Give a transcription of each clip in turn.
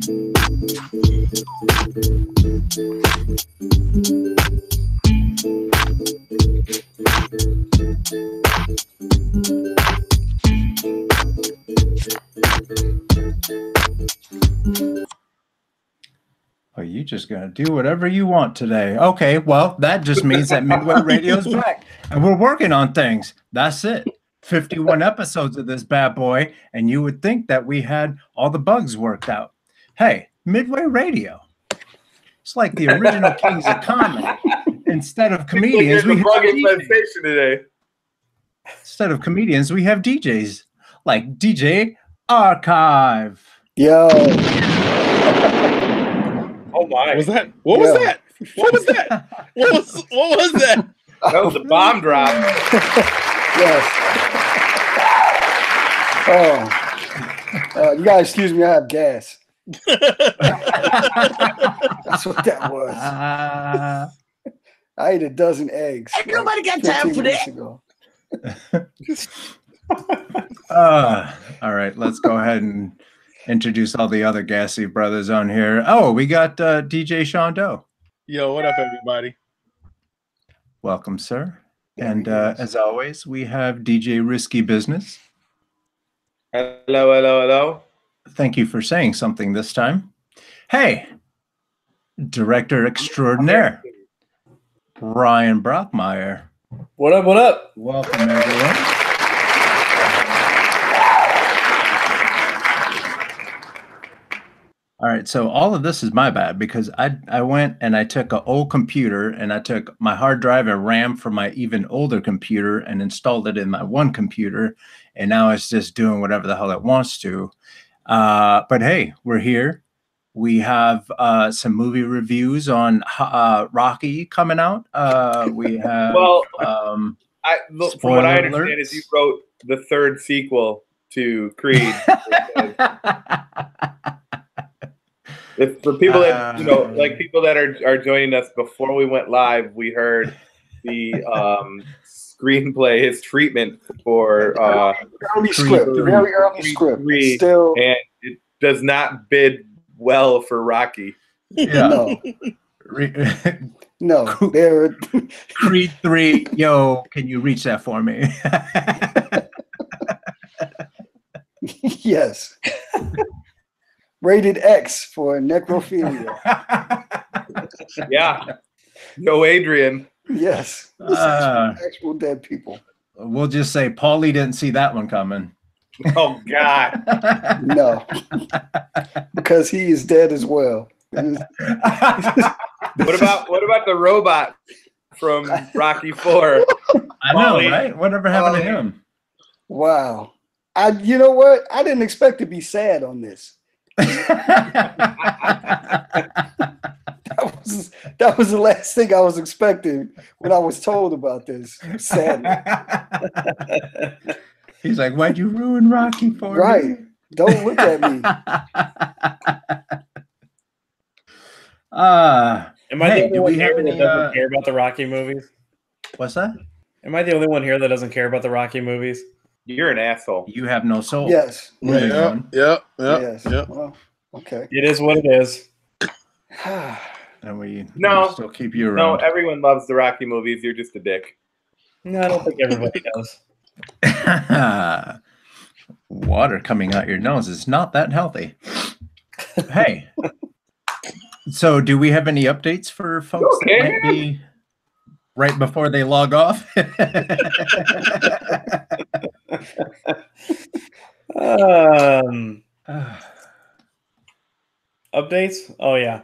Oh, you just gonna do whatever you want today. Okay, well, that just means that Midway Radio's back. And we're working on things. That's it. 51 episodes of this bad boy, and you would think that we had all the bugs worked out. Hey, Midway Radio. It's like the original kings of comedy. Instead of comedians, we have DJs. Today. Instead of comedians, we have DJs like DJ Archive. Yo. Oh my! What was that? What was that? What was that? What was that? That was a bomb drop. Yes. Oh, you gotta excuse me. I have gas. That's what that was. I ate a dozen eggs. Ain't nobody got time for that. All right, let's go ahead and introduce all the other gassy brothers on here. Oh, we got DJ Sean Doe. Yo, what up, everybody? Welcome, sir. And as always, we have DJ Risky Business. Hello, hello, hello. Thank you for saying something this time. Hey, Director Extraordinaire, Brian Brockmeyer. What up, what up? Welcome, everyone. All right, so all of this is my bad because I went and I took an old computer and I took my hard drive and RAM from my even older computer and installed it in my one computer, and now it's just doing whatever the hell it wants to. But hey, we're here. We have some movie reviews on Rocky coming out. We have from what I understand is you wrote the third sequel to Creed. If for people that like people that are joining us before we went live, we heard the screenplay, his treatment for early script, very early script, still, and it does not bid well for Rocky. Yeah. No, they're Creed 3. Yo, can you reach that for me? Yes. Rated X for necrophilia. Yeah. Yo, Adrian. Yes. Actual dead people. We'll just say Paulie didn't see that one coming. Oh God. No. Because he is dead as well. What about the robot from Rocky 4? I know, right? Whatever happened to him? Wow. You know what? I didn't expect to be sad on this. That was the last thing I was expecting when I was told about this. Sadly. He's like, "Why'd you ruin Rocky for me?" Right. Don't look at me. Am I the only one here that doesn't care about the Rocky movies? What's that? Am I the only one here that doesn't care about the Rocky movies? You're an asshole. You have no soul. Yes. Yep. Yes. Well, okay. It is what it is. And we still keep you No, around. everyone loves the Rocky movies. You're just a dick. No, I don't think everybody does. Water coming out your nose is not that healthy. Hey. So do we have any updates for folks that might be right before they log off? Updates? Oh yeah.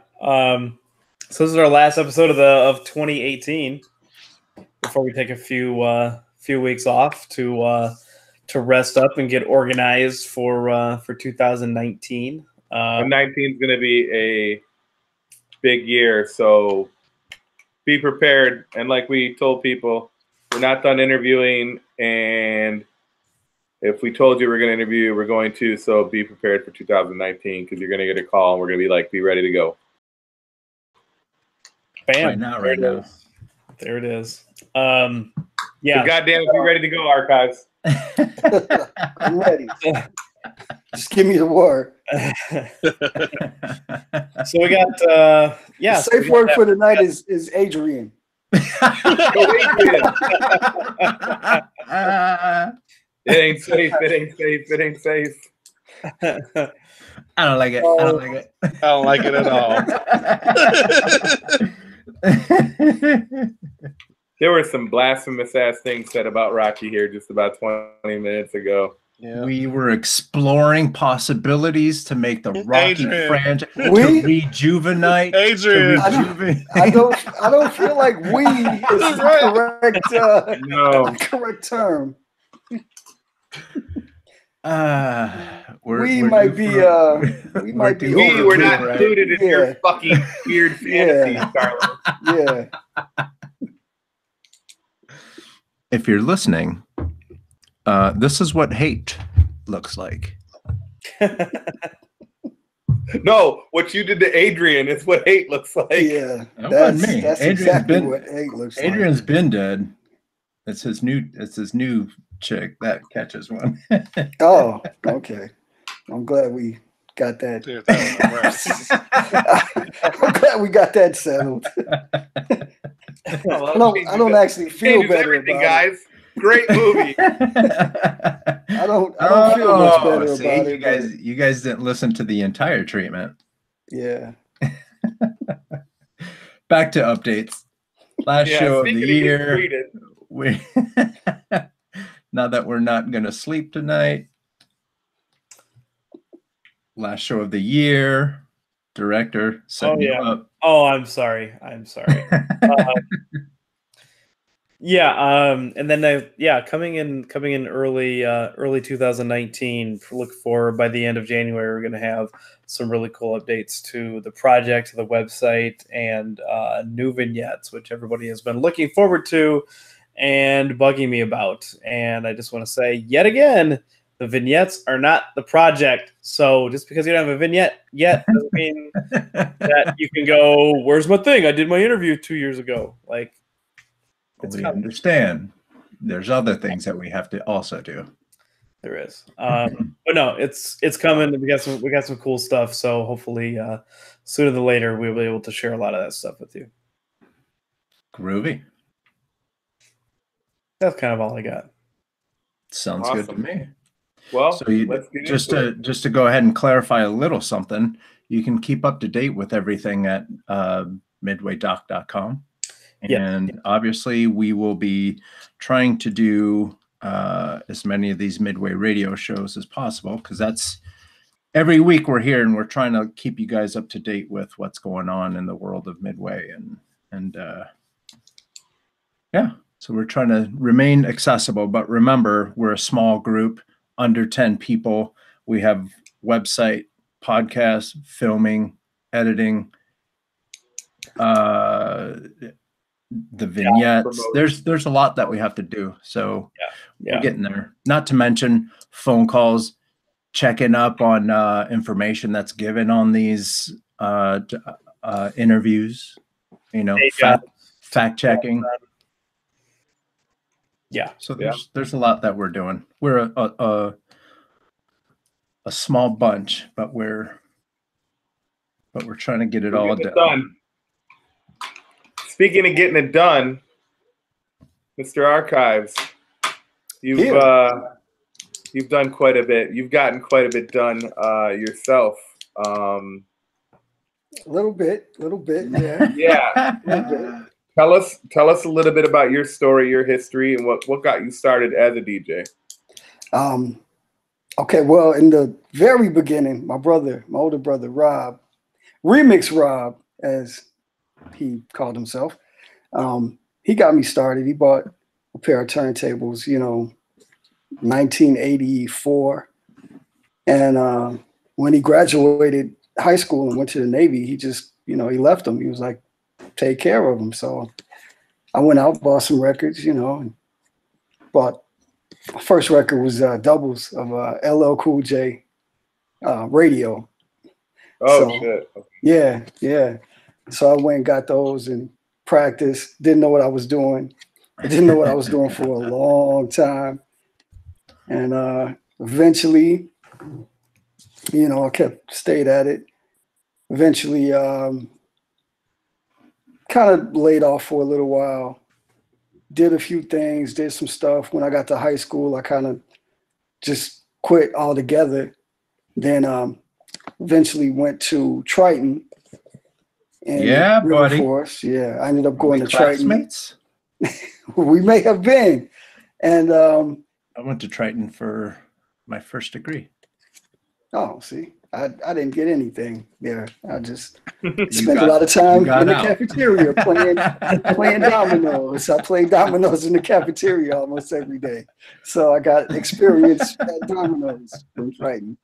So this is our last episode of 2018. Before we take a few weeks off to rest up and get organized for 2019. 19 is going to be a big year, so be prepared. And like we told people, we're not done interviewing, and if we told you we're going to interview you, we're going to. So be prepared for 2019 because you're going to get a call, and we're going to be like, be ready to go. Bam! Right now. There it is. Yeah. So goddamn, be ready to go, archives. I'm ready. Just give me the word. So we got The safe word for the night is Adrian. It ain't safe. It ain't safe. It ain't safe. I don't like it. I don't like it. I don't like it at all. There were some blasphemous ass things said about Rocky here just about 20 minutes ago. Yeah. We were exploring possibilities to make the Rocky Adrian. franchise to We? rejuvenate. Adrian. I don't feel like we is the No. correct term. We might be We were not right? included in your fucking weird fantasies, Yeah. Carlos. Yeah. If you're listening, this is what hate looks like. No, what you did to Adrian is what hate looks like. Yeah. That That's, wasn't me. that's Adrian's exactly been- what hate looks like. Adrian's been dead. It's his new chick that catches one. Oh, okay. I'm glad we got that. Dude, that I'm glad we got that settled. I don't actually feel Changes better everything, about guys. Great movie. it. I don't feel much better see, about it. you guys didn't listen to the entire treatment. But yeah. Back to updates. Last show of the speaking year. treated, We now that we're not gonna sleep tonight. Last show of the year. Director setting you up. Oh, I'm sorry. I'm sorry. And then coming in early 2019. Look for by the end of January, we're going to have some really cool updates to the project, the website, and new vignettes, which everybody has been looking forward to and bugging me about. And I just want to say yet again, the vignettes are not the project. So just because you don't have a vignette yet doesn't mean that you can go, where's my thing? I did my interview 2 years ago. Like, We understand. There's other things that we have to also do. there is. But no, it's coming. We got some cool stuff. So hopefully sooner than later we'll be able to share a lot of that stuff with you. Groovy. That's kind of all I got. Sounds good to Awesome. me. Well, So you, let's get just into to it. just to go ahead and clarify a little something, you can keep up to date with everything at midwaydoc.com. And obviously we will be trying to do as many of these Midway Radio shows as possible, because that's every week we're here and we're trying to keep you guys up to date with what's going on in the world of Midway. And so we're trying to remain accessible, but remember, we're a small group, under 10 people. We have website, podcast, filming, editing, the vignettes. There's a lot that we have to do. So we're getting there. Not to mention phone calls, checking up on information that's given on these interviews, fact checking. Yeah. So there's a lot that we're doing. We're a small bunch, but we're trying to get it all done. Speaking of getting it done, Mr. Archives, you've done quite a bit. You've gotten quite a bit done yourself. A little bit, yeah. Yeah. A little bit. Tell us a little bit about your story, your history, and what got you started as a DJ. Okay, well, in the very beginning, my older brother, Rob, Remix Rob, as he called himself, he got me started. He bought a pair of turntables, 1984. And when he graduated high school and went to the Navy, he just, he left them. He was like, take care of them. So I went out, bought some records, and bought my first record was doubles of LL Cool J Radio. Shit. Yeah. So I went and got those and practiced. Didn't know what I was doing. I didn't know what I was doing for a long time. And eventually you know, I stayed at it. Eventually, kind of laid off for a little while. Did a few things, did some stuff. When I got to high school, I kind of just quit altogether. Then eventually went to Triton. Yeah, buddy. Force. Yeah, I ended up going to classmates? Triton. We may have been. And I went to Triton for my first degree. Oh, see, I didn't get anything there. I just spent a lot of time in the cafeteria playing dominoes. I played dominoes in the cafeteria almost every day. So I got experience at dominoes from Triton.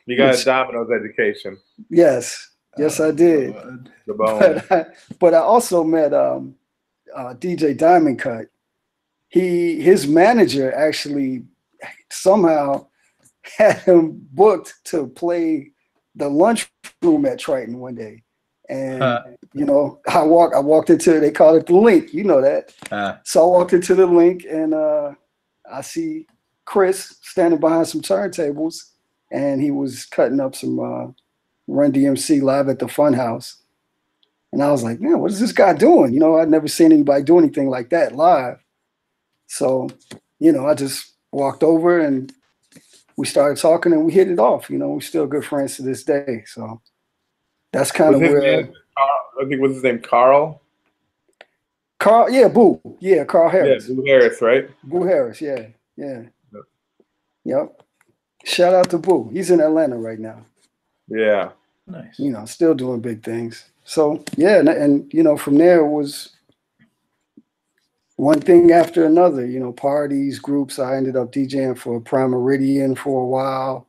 You got a dominoes education. Yes. Yes, I did. The bone. But I also met DJ Diamond Cut. His manager actually somehow had him booked to play the lunchroom at Triton one day. And, you know, I walked into, they call it the link, you know that. So I walked into the link and I see Chris standing behind some turntables and he was cutting up some Run DMC live at the Funhouse. And I was like, man, what is this guy doing? You know, I'd never seen anybody do anything like that live. So, you know, I just walked over and we started talking and we hit it off. You know, we're still good friends to this day. So that's kind of where. I think what's his name, Carl? Carl, yeah, Boo. Yeah, Carl Harris. Yeah, Boo Harris, right? Boo Harris, yeah. Yep. Shout out to Boo. He's in Atlanta right now. Yeah. Nice. You know, still doing big things. So, yeah, and you know, from there it was one thing after another, you know, parties, groups. I ended up DJing for Prime Meridian for a while.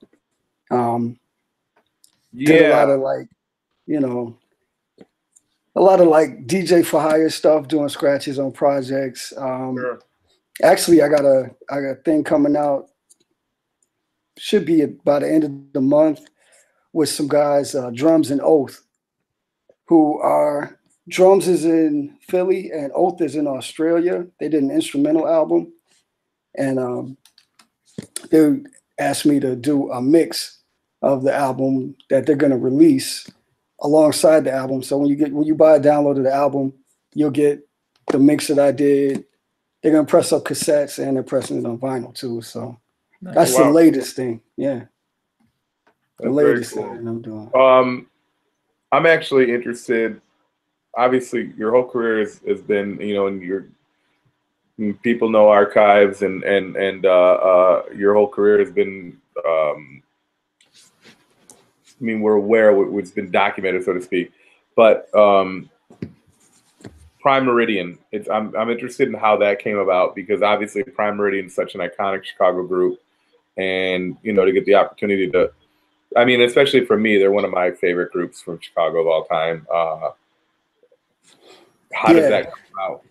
Did a lot of like, you know, a lot of like DJ for hire stuff, doing scratches on projects. Sure. Actually, I got a thing coming out. Should be by the end of the month with some guys, Drums and Oath, who are. Drums is in Philly and Oath is in Australia. They did an instrumental album. And they asked me to do a mix of the album that they're going to release alongside the album. So when you buy a download of the album, you'll get the mix that I did. They're going to press up cassettes and they're pressing it on vinyl too. So that's the latest thing. Yeah. The latest thing I'm doing. I'm actually interested. Obviously, your whole career has been, you know, and people know archives and your whole career has been, I mean, we're aware of what's been documented, so to speak. But Prime Meridian, I'm interested in how that came about because obviously Prime Meridian is such an iconic Chicago group, and you know, to get the opportunity to, I mean, especially for me, they're one of my favorite groups from Chicago of all time. How does that come out?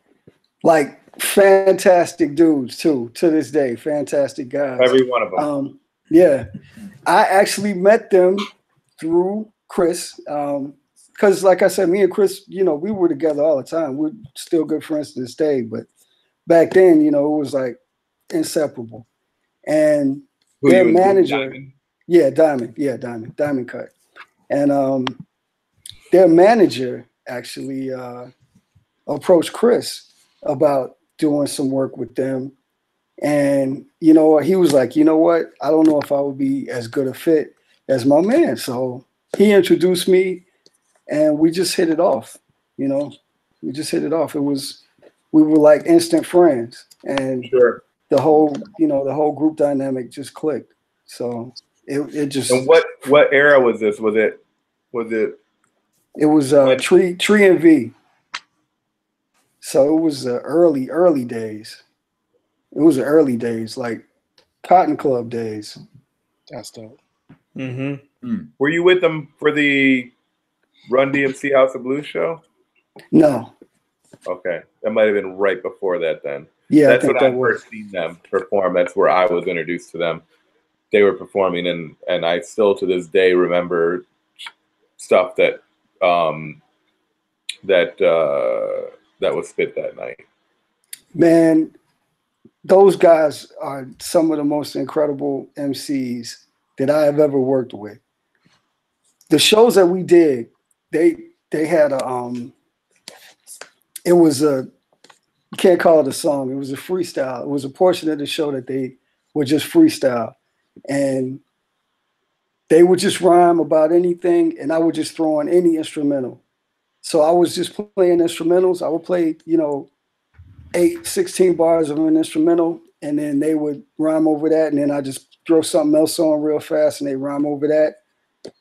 Like fantastic dudes too, to this day, fantastic guys. Every one of them. Yeah, I actually met them through Chris, because like I said, me and Chris, you know, we were together all the time. We're still good friends to this day, but back then, you know, it was like inseparable. And their manager, Diamond Cut, and their manager actually approached Chris about doing some work with them. And, you know, he was like, you know what? I don't know if I would be as good a fit as my man. So he introduced me and we just hit it off. You know, we just hit it off. We were like instant friends and sure. the whole group dynamic just clicked. So it just. And what era was this? Was it? It was Tree and V. So it was the early days. It was the early days, like Cotton Club days. That's dope. Mm-hmm. Were you with them for the Run DMC House of Blues show? No. Okay. That might have been right before that then. Yeah, that's when I first seen them perform. That's where I was introduced to them. They were performing, and I still to this day remember stuff that was spit that night. Man, those guys are some of the most incredible MCs that I have ever worked with. the shows that we did, they had a it was a, you can't call it a song. It was a freestyle. It was a portion of the show that they would just freestyle, and they would just rhyme about anything, and I would just throw on any instrumental. So I was just playing instrumentals. I would play, 16 bars of an instrumental, and then they would rhyme over that, and then I just throw something else on real fast, and they rhyme over that,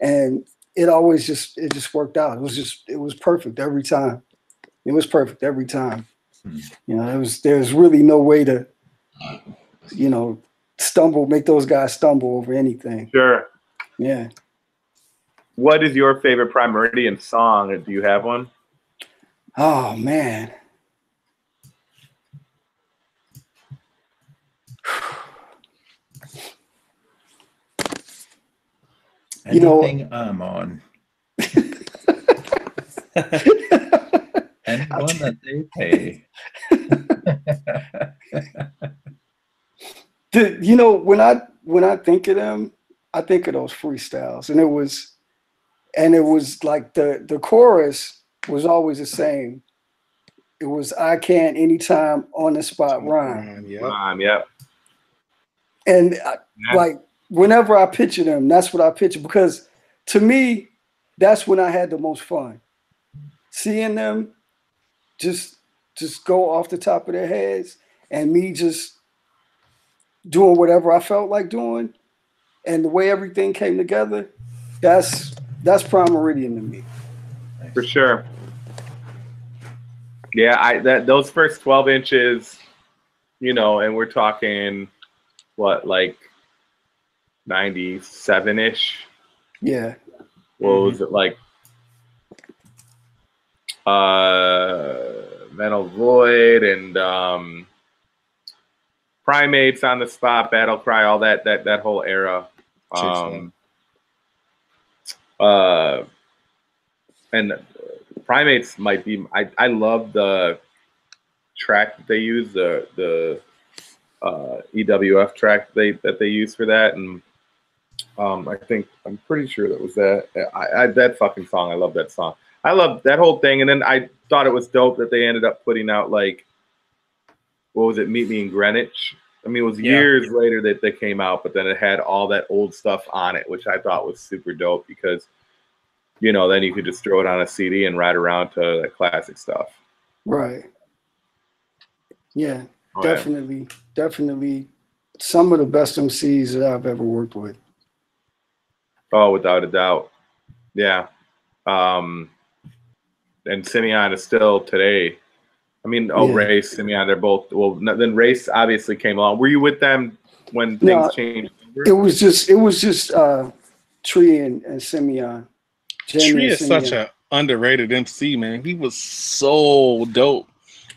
and it always just worked out. It was perfect every time. It was perfect every time. There's really no way to, make those guys stumble over anything. Sure. Yeah. What is your favorite Prime Meridian song? Do you have one? Oh man. Anything I'm on. Anyone that they pay. When I think of them, I think of those freestyles, and it was like the chorus was always the same. It was I can anytime on the spot rhyme. Yep. And like whenever I picture them, that's what I picture, because to me, that's when I had the most fun. Seeing them just go off the top of their heads, and me just doing whatever I felt like doing, and the way everything came together, that's Prime Meridian to me. For sure. Yeah, those first 12 inches, and we're talking what, like 97-ish? Yeah. What was it like? Mental Void and Primates on the Spot, Battle Cry, all that whole era. And Primates might be. I love the track that they use, the EWF track that they use for that, and I'm pretty sure that was that. That fucking song. I love that song. I love that whole thing. And then I thought it was dope that they ended up putting out, like, what was it, Meet Me in Greenwich? I mean, it was years later that they came out, but then it had all that old stuff on it, which I thought was super dope because, then you could just throw it on a CD and ride around to that classic stuff. Right. Yeah, definitely. Definitely some of the best MCs that I've ever worked with. Oh, without a doubt. Yeah. And Simeon is still today. I mean, Race, Simeon, they're both. Well, then Race obviously came along. Were you with them when things changed? It was just Tree and Simeon. Tree is such an underrated MC, man. He was so dope.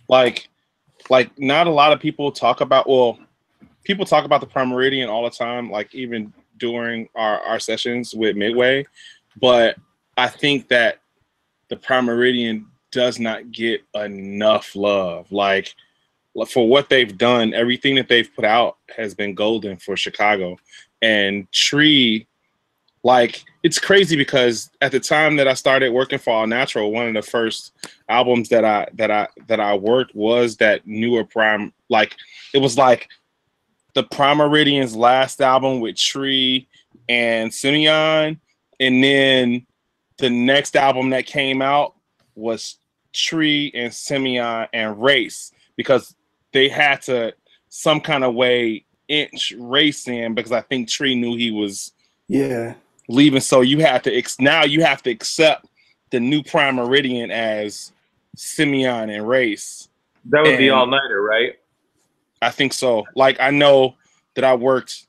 Like not a lot of people talk about. Well, people talk about the Prime Meridian all the time, like even during our sessions with Midway. But I think that the Prime Meridian does not get enough love. Like, for what they've done, everything that they've put out has been golden for Chicago. And Tree, like, it's crazy because at the time that I started working for All Natural, one of the first albums that I worked was that newer Prime. Like, it was like the Prime Meridian's last album with Tree and Simeon, and then the next album that came out was Tree and Simeon and Race, because they had to some kind of way inch Race in, because I think Tree knew he was leaving. So you have to now you have to accept the new Prime Meridian as Simeon and Race. That would be All Nighter, right? I think so. Like, I know that I worked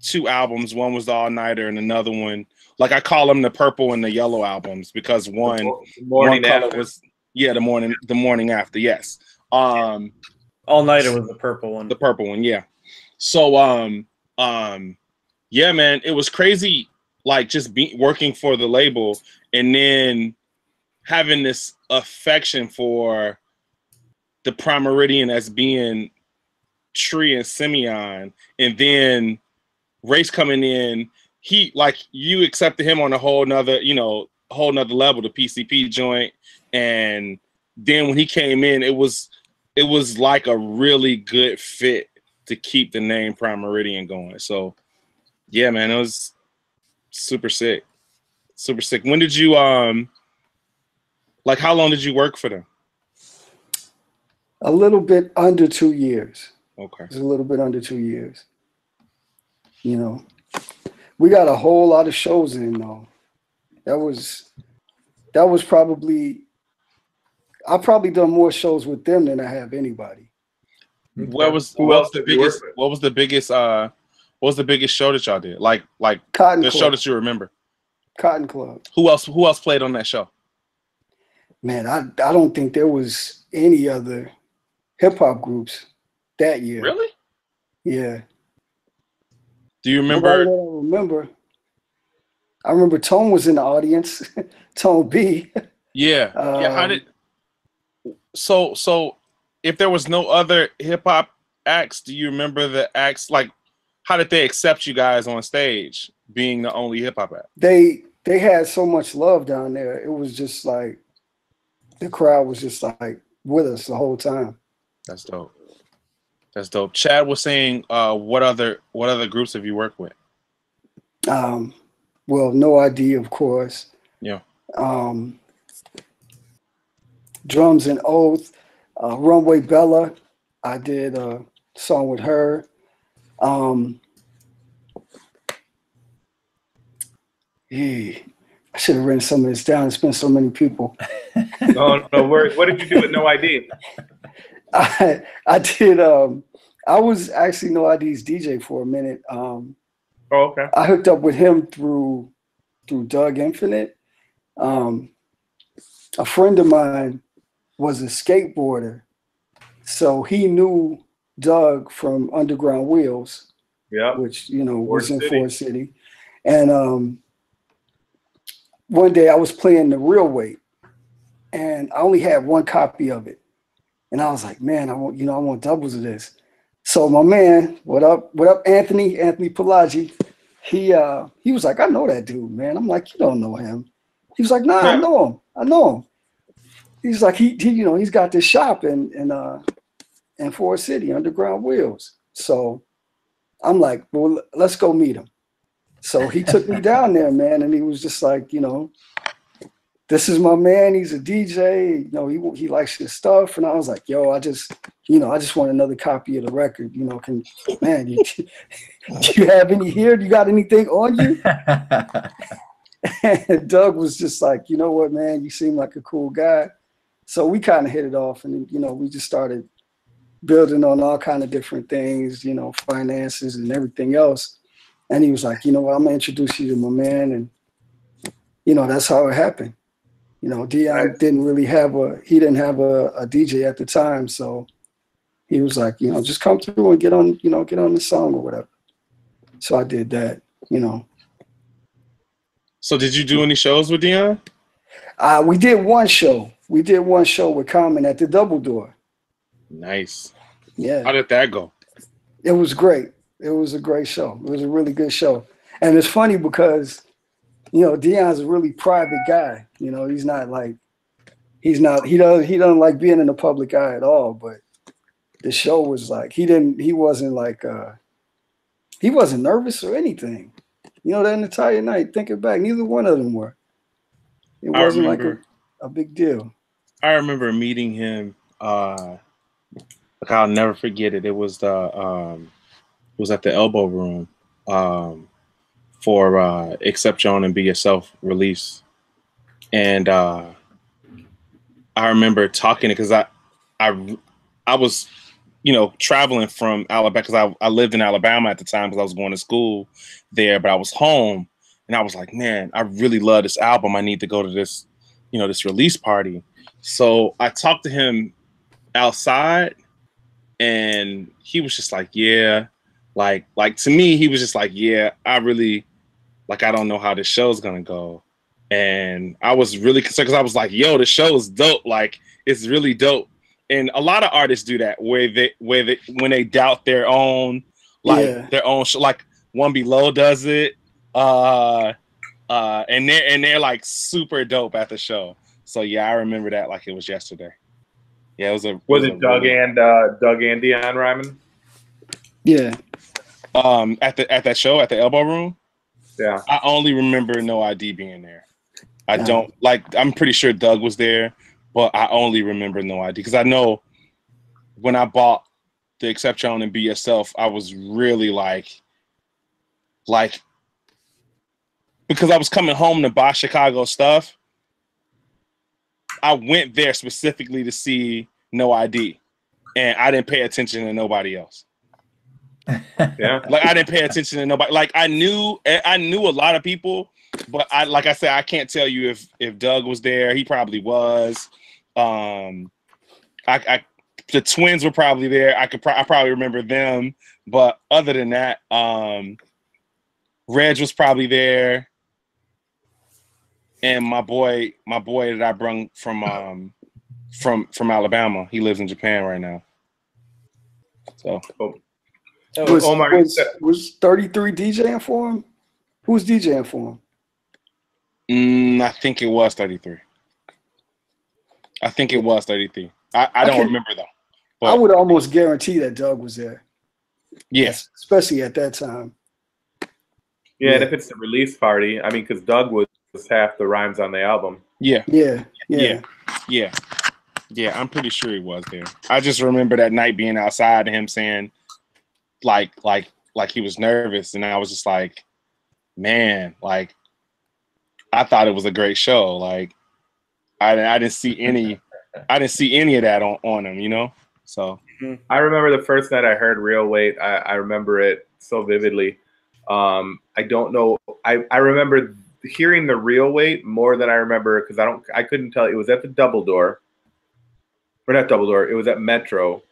2 albums. One was the All Nighter, and another one, like, I call them the purple and the yellow albums, because one color was the morning after. Yes. All Nighter was the purple one. The purple one, yeah. So yeah, man, it was crazy, like, just working for the label and then having this affection for the Prime Meridian as being Tree and Simeon, and then Race coming in you accepted him on a whole nother level, the PCP joint, and then when he came in, it was like a really good fit to keep the name Prime Meridian going. So yeah, man, it was super sick. Super sick. When did you like how long did you work for them? A little bit under 2 years. Okay. It was a little bit under 2 years. You know. We got a whole lot of shows in though. That was probably I've probably done more shows with them than I have anybody. What was the biggest show that y'all did? Like Cotton the Club. show that you remember? Cotton Club. Who else played on that show? Man, I don't think there was any other hip hop groups that year. Really? Yeah. Do you remember? I remember Tone was in the audience. Tone B. Yeah. How did? So, if there was no other hip hop acts, do you remember the acts? Like, how did they accept you guys on stage, being the only hip hop act? They had so much love down there. It was just like the crowd was just like with us the whole time. That's dope. That's dope. Chad was saying, what other groups have you worked with? Well, No ID, of course. Yeah. Drums and Oath, Runway Bella. I did a song with her. I should have written some of this down. It's been so many people. No worries. What did you do with No ID? I did. I was actually No ID's DJ for a minute. Okay. I hooked up with him through Doug Infinite. A friend of mine was a skateboarder, so he knew Doug from Underground Wheels. Yeah. Which was in Ford City, and one day I was playing the real weight, and I only had one copy of it. And I was like, man, I want doubles of this. So my man, what up, Anthony Pelagi, he was like, I know that dude, man. I'm like, you don't know him. He was like, nah, I know him. He's like, he's got this shop in Ford City, Underground Wheels. So I'm like, well, let's go meet him. So he took me down there, man, and he was just like, this is my man. He's a DJ. He likes his stuff. And I was like, yo, I just want another copy of the record. Do you have any here? Do you got anything on you? And Doug was just like, you know what, man, you seem like a cool guy. So we kind of hit it off, and we just started building on all kind of different things, finances and everything else. And he was like, you know what, I'm gonna introduce you to my man, and that's how it happened. Dion didn't have a DJ at the time, so he was like, just come through and get on the song or whatever. So I did that, So did you do any shows with Dion? We did one show. We did one show with Common at the Double Door. Nice. Yeah. How did that go? It was great. It was a great show. It was a really good show. And it's funny because Dion's a really private guy. He doesn't like being in the public eye at all. But the show was like, he wasn't nervous or anything. That entire night, thinking back, neither one of them were. It wasn't like a big deal. I remember meeting him. I'll never forget it. It was it was at the Elbow Room. For Accept Your Own and Be Yourself release. And I remember talking because I was, traveling from Alabama because I lived in Alabama at the time because I was going to school there, but I was home and I was like, man, I really love this album. I need to go to this, this release party. So I talked to him outside and he was just like, yeah, like to me, he was just like, yeah, I really, I don't know how this show's gonna go. And I was really concerned because I was like, yo, the show is dope. Like, it's really dope. And a lot of artists do that when they doubt their own, their own show. Like One Below does it. And they're like super dope at the show. So yeah, I remember that like it was yesterday. Yeah, was it Doug and Dion Ryman? Yeah. At that show at the Elbow Room. Yeah. I only remember No ID being there. I don't like. I'm pretty sure Doug was there, but I only remember No ID because I know when I bought the Accept Your Own and Be Yourself, I was really like because I was coming home to buy Chicago stuff. I went there specifically to see No ID, and I didn't pay attention to nobody else. Yeah, like I didn't pay attention to nobody. Like I knew a lot of people, but like I said, I can't tell you if Doug was there. He probably was. The twins were probably there. I probably remember them, but other than that, Reg was probably there. And my boy that I brung from Alabama, he lives in Japan right now. So, was 33 DJing for him? Who was DJing for him? I think it was 33. I think it was 33. I don't remember though. But I would almost guarantee that Doug was there. Yes, especially at that time. Yeah, and if it's the release party, I mean, because Doug was half the rhymes on the album. Yeah. Yeah. I'm pretty sure he was there. I just remember that night being outside and him saying, like he was nervous, and I was just like, man, like I thought it was a great show. Like I didn't see any of that on him, you know. So I remember the first night I heard Real Weight. I remember it so vividly. I don't know. I remember hearing the Real Weight more than I remember because I couldn't tell. It was at the Double Door, or not Double Door. It was at Metro.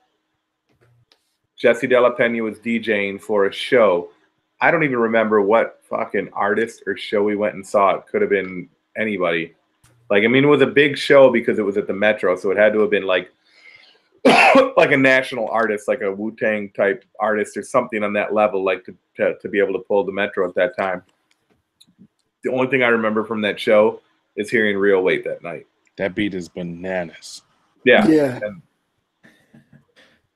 Jesse De La Pena was DJing for a show. I don't even remember what fucking artist or show we went and saw. It could have been anybody. Like, I mean, it was a big show because it was at the Metro, so it had to have been like like a national artist, like a Wu-Tang type artist or something on that level, like to be able to pull the Metro at that time. The only thing I remember from that show is hearing Real Weight that night. That beat is bananas. Yeah.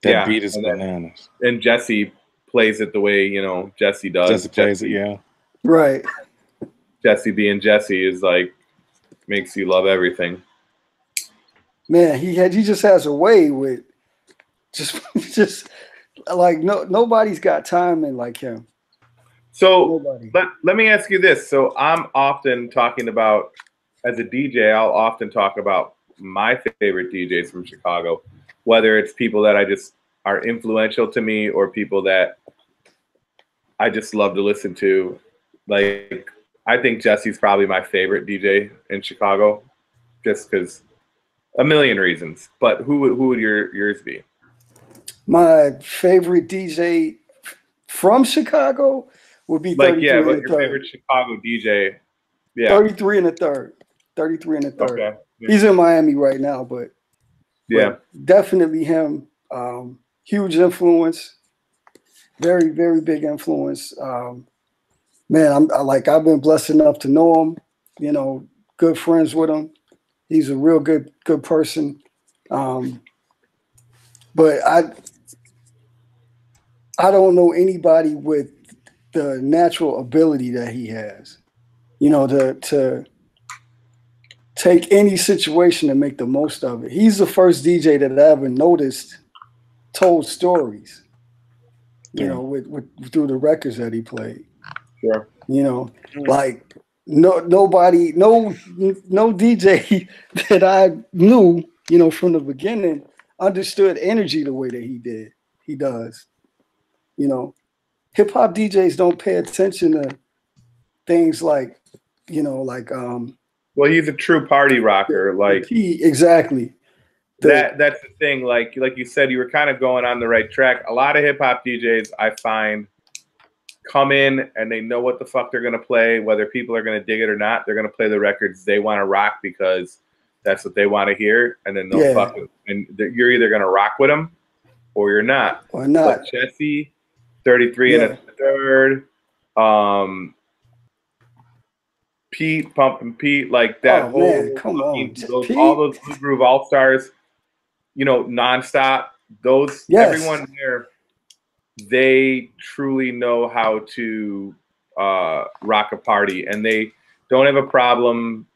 That beat is bananas. And Jesse plays it the way, you know, Jesse does. Jesse plays it, yeah. Right. Jesse being Jesse is like, makes you love everything. Man, he just has a way with just like nobody's got timing like him. So let me ask you this. So I'm often talking about, as a DJ, I'll often talk about my favorite DJs from Chicago, whether it's people that I just are influential to me or people that I just love to listen to. Like, I think Jesse's probably my favorite DJ in Chicago, just because a million reasons. But who would yours be? My favorite DJ from Chicago would be 33 but and your the third. favorite Chicago DJ. Yeah. 33 and the third. 33 and the third. Okay. Yeah. He's in Miami right now, but definitely him. Huge influence. Very, very big influence. Man, I've been blessed enough to know him, you know, good friends with him. He's a real good person. But I don't know anybody with the natural ability that he has, you know, to take any situation and make the most of it. He's the first DJ that I ever noticed told stories, you know, with through the records that he played. Sure. You know, like no DJ that I knew, you know, from the beginning understood energy the way that he does. You know, hip hop DJs don't pay attention to things like, you know, like well, he's a true party rocker. Like exactly. That's the thing. Like you said, you were kind of going on the right track. A lot of hip hop DJs I find come in and they know what the fuck they're gonna play, whether people are gonna dig it or not. They're gonna play the records they want to rock because that's what they want to hear, and then they'll fuck it. And you're either gonna rock with them or you're not. Or not. But Jesse, 33 and a third. Pete, Pumpin' Pete, like that whole man, come on. All those Blue Groove All Stars, you know, nonstop. Those everyone there, they truly know how to rock a party, and they don't have a problem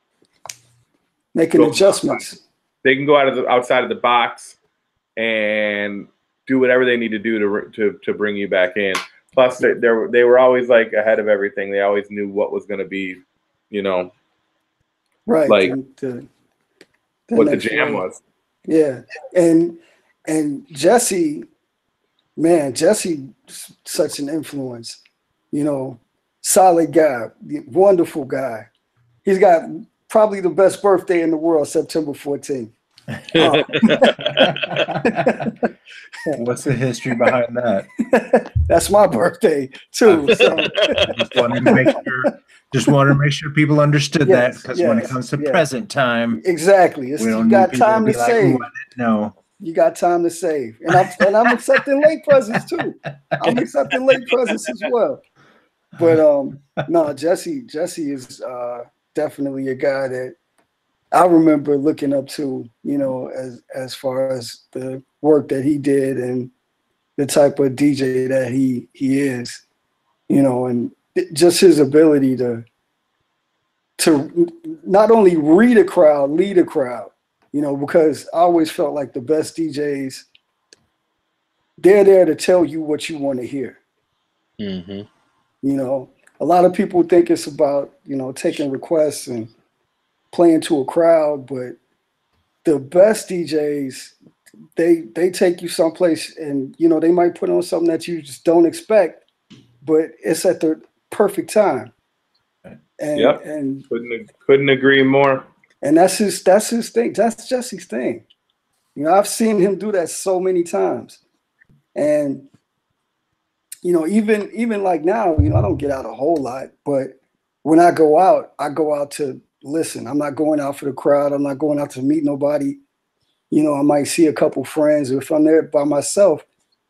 making adjustments. They can go outside of the box and do whatever they need to do to bring you back in. Plus, they were always like ahead of everything. They always knew what was going to be, you know, right? Like what the jam was. Yeah, and Jesse, man, Jesse, such an influence. You know, solid guy, wonderful guy. He's got probably the best birthday in the world, September 14th. What's the history behind that? That's my birthday too. So. Just wanted to make sure people understood that, because when it comes to present time, exactly, you got time to save. No, you got time to save, and I'm accepting late presents too. I'm accepting late presents as well. But no, Jesse is definitely a guy that I remember looking up to, you know, as far as the work that he did and the type of DJ that he is, you know, and just his ability to not only read a crowd, lead a crowd, you know, because I always felt like the best DJs, they're there to tell you what you want to hear. Mm-hmm. You know, a lot of people think it's about, you know, taking requests and playing to a crowd, but the best DJs, they take you someplace, and, you know, they might put on something that you just don't expect, but it's at the perfect time. And, and couldn't agree more. And that's his thing. That's Jesse's thing. You know, I've seen him do that so many times. And, you know, even like now, you know, I don't get out a whole lot, but when I go out to listen. I'm not going out for the crowd. I'm not going out to meet nobody. You know, I might see a couple friends, or if I'm there by myself,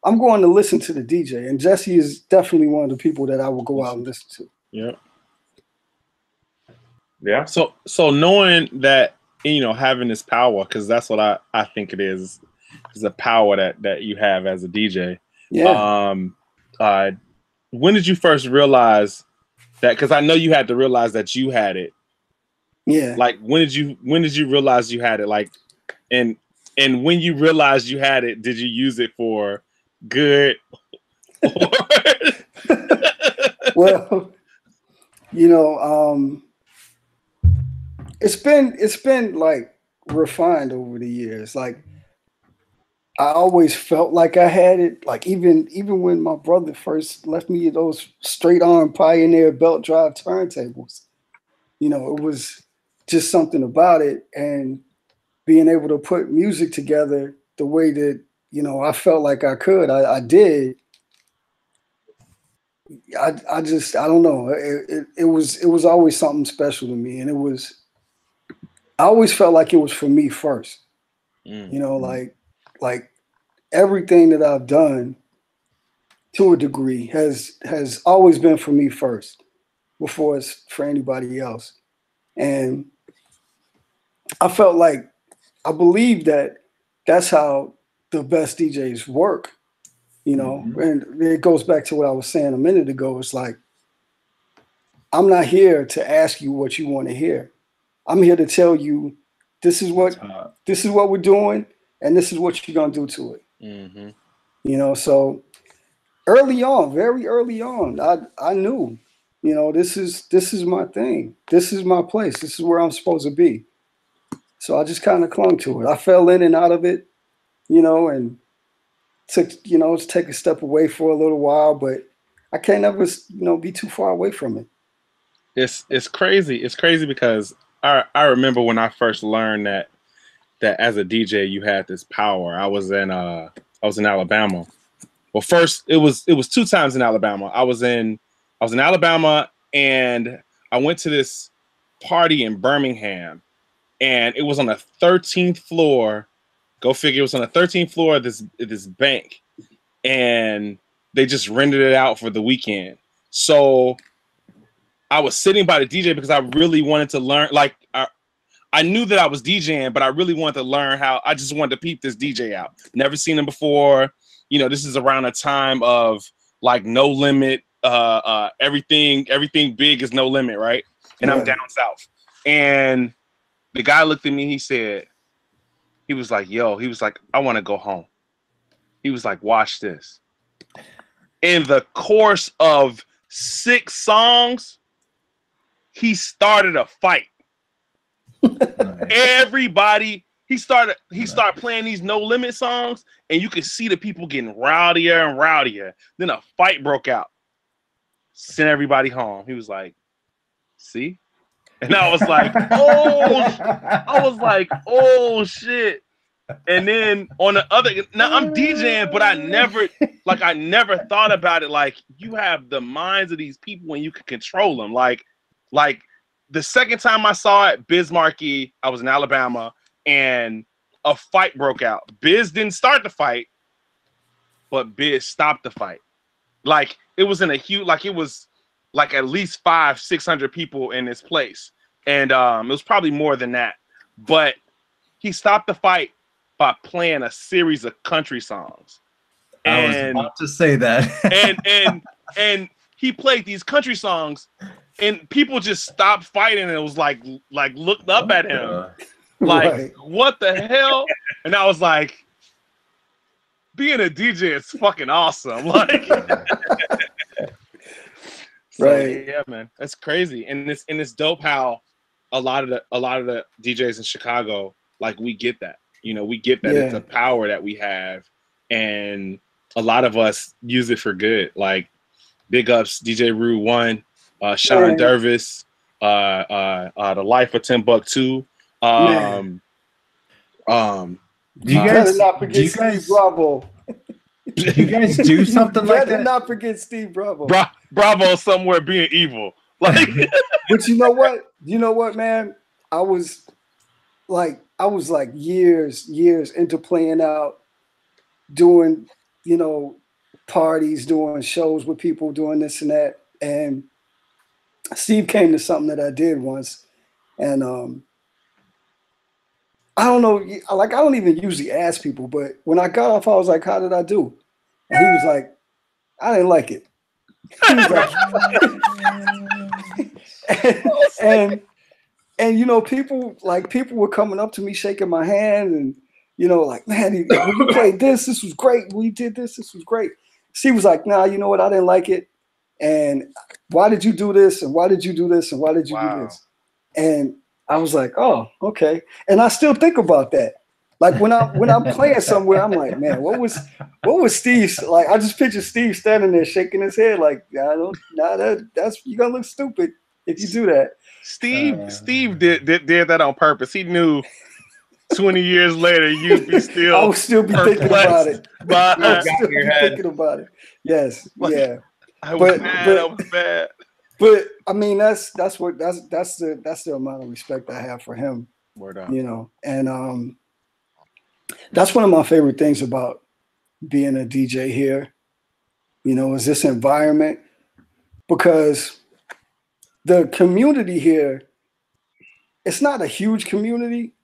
I'm going to listen to the DJ. And Jesse is definitely one of the people that I will go out and listen to. Yeah. Yeah. So knowing that, you know, having this power, because that's what I think it is the power that you have as a DJ. Yeah. When did you first realize that? Because I know you had to realize that you had it. Yeah. Like, when did you realize you had it? Like, and when you realized you had it, did you use it for good? Well, you know, it's been like refined over the years. Like, I always felt like I had it. Like, even when my brother first left me those straight arm Pioneer belt drive turntables, you know, it was just something about it, and being able to put music together the way that, you know, I felt like I could, I did. I don't know. It was always something special to me, and I always felt like it was for me first. You know, like everything that I've done to a degree has always been for me first before it's for anybody else. And I felt like, I believe that that's how the best DJs work, you know. And it goes back to what I was saying a minute ago. It's like, I'm not here to ask you what you want to hear. I'm here to tell you, this is what we're doing, and this is what you're gonna do to it. You know, so early on, very early on, I knew, you know, this is my thing. This is my place. This is where I'm supposed to be. So I just kind of clung to it. I fell in and out of it, you know, and take a step away for a little while, but I can't ever, you know, be too far away from it. It's crazy. It's crazy because I remember when I first learned that as a DJ you had this power. I was in Alabama. Well, first it was 2 times in Alabama. I was in Alabama, and I went to this party in Birmingham, and it was on the 13th floor. Go figure. It was on the 13th floor of this bank, and they just rented it out for the weekend. So I was sitting by the DJ because I really wanted to learn. Like I knew that I was DJing, but I really wanted to learn how. I just wanted to peep this DJ out. Never seen him before. You know, this is around a time of like No Limit. Everything big is No Limit, right? And I'm down south. And the guy looked at me. He was like, "Yo," he was like, "I want to go home." He was like, "Watch this." In the course of 6 songs, he started a fight. Everybody, he started playing these No Limit songs, and you could see the people getting rowdier and rowdier. Then a fight broke out. Sent everybody home. He was like, "See?" And I was like, oh shit. And then on the other, now I'm DJing, but I never thought about it. Like, you have the minds of these people and you can control them. Like the second time I saw it, Biz Markie, I was in Alabama, and a fight broke out. Biz didn't start the fight, but Biz stopped the fight. Like, it was in a huge, like, it was like at least 500-600 people in this place. And it was probably more than that. But he stopped the fight by playing a series of country songs. I was about to say that. and he played these country songs, and people just stopped fighting, and it was like looked up at him. Like, right. What the hell? And I was like, being a DJ is fucking awesome. Like, right. Yeah, man. That's crazy. And it's dope how a lot of the DJs in Chicago, like, we get that. You know, we get that. Yeah. It's a power that we have, and a lot of us use it for good. Like, big ups DJ Rue 1, Sean Dervis, The Life of Timbuktu. Do you guys not forget Steve Bravo? Do you guys do something like that? Not forget Steve Bravo. Bravo somewhere being evil. Like, but you know what? You know what, man? I was like years into playing out, doing, you know, parties, doing shows with people, doing this and that. And Steve came to something that I did once, and I don't know, like, I don't even usually ask people, but when I got off, I was like, "How did I do?" And he was like, "I didn't like it." He was like, and you know, people were coming up to me, shaking my hand, and, you know, like, "Man, when you played this was great. We did this was great." She was like, "Nah, you know what? I didn't like it. And why did you do this? And why did you do this? And why did you do this?" And I was like, "Oh, okay." And I still think about that. Like, when I'm playing somewhere, I'm like, "Man, what was Steve like?" I just picture Steve standing there shaking his head like, that's you're gonna look stupid if you do that. Steve did that on purpose. He knew 20 years later you'd be still. I would still be thinking about it. I would still be thinking about it. Yes, yeah. I was bad. But I mean, that's the amount of respect I have for him. Word up. You know, and that's one of my favorite things about being a DJ here, you know, is this environment, because the community here, it's not a huge community,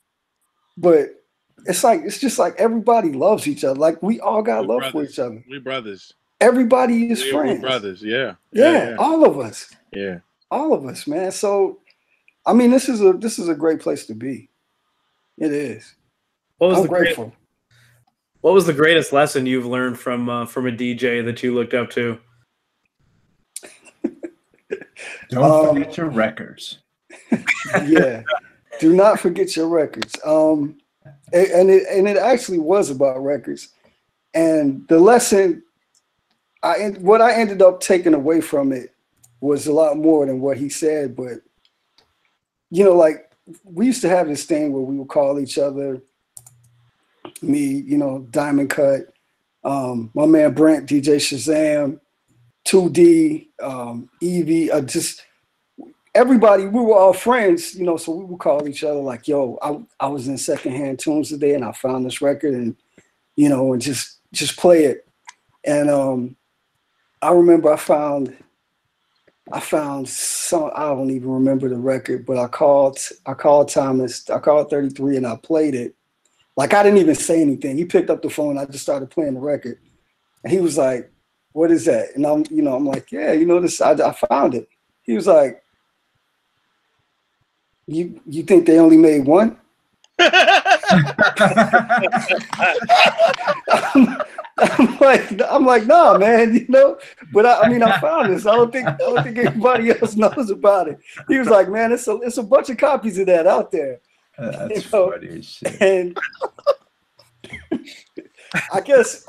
but it's just like everybody loves each other. Like, we all got love for each other. We brothers. Everybody is friends. We brothers, yeah. Yeah, all of us. Yeah. All of us, man. So, I mean, this is a great place to be. It is. I'm grateful. What was the greatest lesson you've learned from a DJ that you looked up to? Don't forget your records. Yeah, do not forget your records. And it actually was about records. And the lesson, what I ended up taking away from it was a lot more than what he said. But, you know, like, we used to have this thing where we would call each other, me, you know, Diamond Cut, my man Brent, DJ Shazam, 2D, Evie, just everybody. We were all friends, you know, so we would call each other like, "Yo, I was in Secondhand Tunes today, and I found this record, and, you know, and just play it." And I remember I found I found some, I don't even remember the record, but I called Thomas, I called 33 and I played it. Like I didn't even say anything. He picked up the phone, I just started playing the record. And he was like, what is that? And I'm like, yeah, this, I found it. He was like, you think they only made one? I'm like, nah, man, But I found this. I don't think anybody else knows about it. He was like, man, it's a bunch of copies of that out there. That's funny as shit. And I guess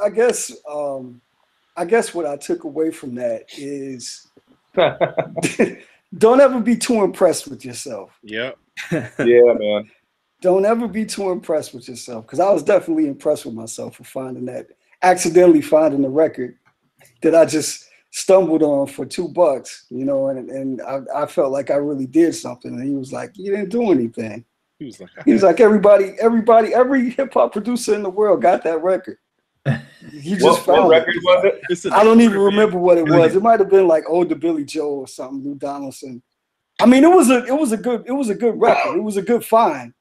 what I took away from that is don't ever be too impressed with yourself. Yep. Yeah, man. Don't ever be too impressed with yourself, because I was definitely impressed with myself for accidentally finding the record that I just stumbled on for $2, and I felt like I really did something. And he was like, you didn't do anything. He was like, everybody, every hip hop producer in the world got that record. You just found what record was it? I don't even remember what it was. It might have been like Ode to Billy Joe or something, Lou Donaldson. I mean, it was a good record. It was a good find.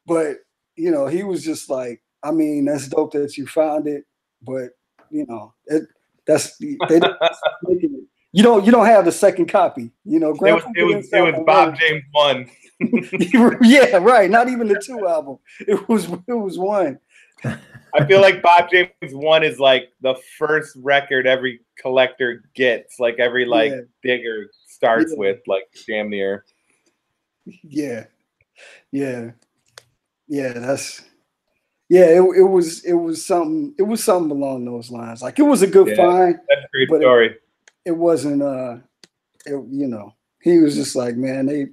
But he was just like, I mean, that's dope that you found it, but you don't have the second copy. It was Bob James 1. Yeah, right. Not even the 2 album. It was 1. I feel like Bob James 1 is like the first record every collector gets, like every digger starts with, like damn near. Yeah. It was something along those lines. Like it was a good find. That's a great story. It wasn't he was just like, man,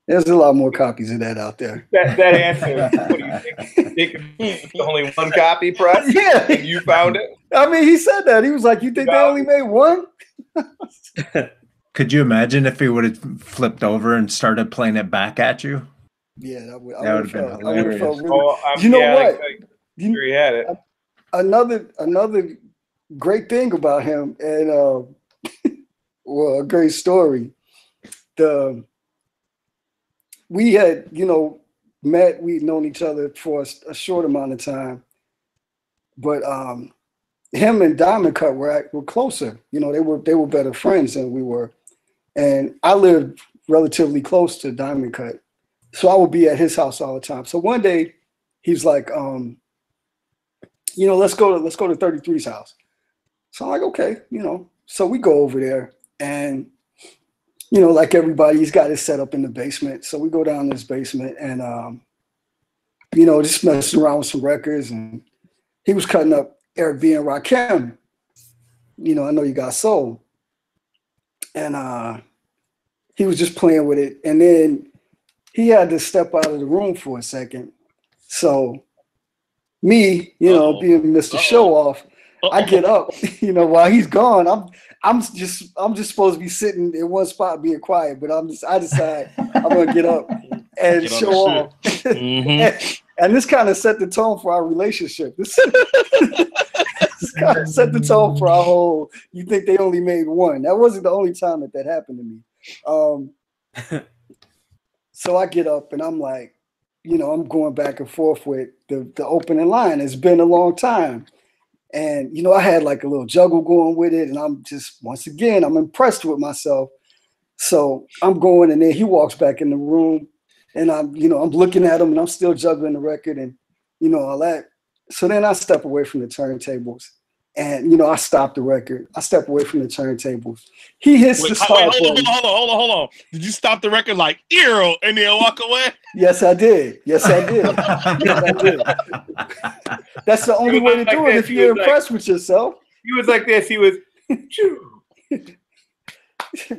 there's a lot more copies of that out there. That answer, what do you think? Only one copy press? Yeah. And you found it? I mean, he said that. He was like, you think they only made one? Could you imagine if he would have flipped over and started playing it back at you? Yeah, that would have been hilarious. Really, you know what? Sure he had it. Another great thing about him, and a great story. We had, met. We'd known each other for a short amount of time, but him and Diamond Cut were closer. They were better friends than we were, and I lived relatively close to Diamond Cut. So I would be at his house all the time. So one day he's like, let's go to 33's house. So I'm like, okay, so we go over there, and, like everybody, he's got his set up in the basement. So we go down this basement and, just messing around with some records, and he was cutting up Eric B. and Rakim. I Know You Got Soul. And he was just playing with it. And then he had to step out of the room for a second. So me, being Mr. Show Off, I get up, while he's gone. I'm just supposed to be sitting in one spot being quiet, but I decide I'm gonna get up and show off. And this kind of set the tone for our relationship. This kind of set the tone for our whole, you think they only made one. That wasn't the only time that happened to me. So I get up and I'm like, I'm going back and forth with the opening line. It's been a long time. And, I had like a little juggle going with it. And I'm just, once again, I'm impressed with myself. So I'm going, and then he walks back in the room, and I'm looking at him, and I'm still juggling the record and, all that. So then I step away from the turntables, and, I stop the record. I step away from the turntables. He hits the start button. Hold on. Did you stop the record like, ear, and then walk away? Yes, I did. Yes, I did. That's the only way to do it if you're impressed with yourself. He was like this. He was,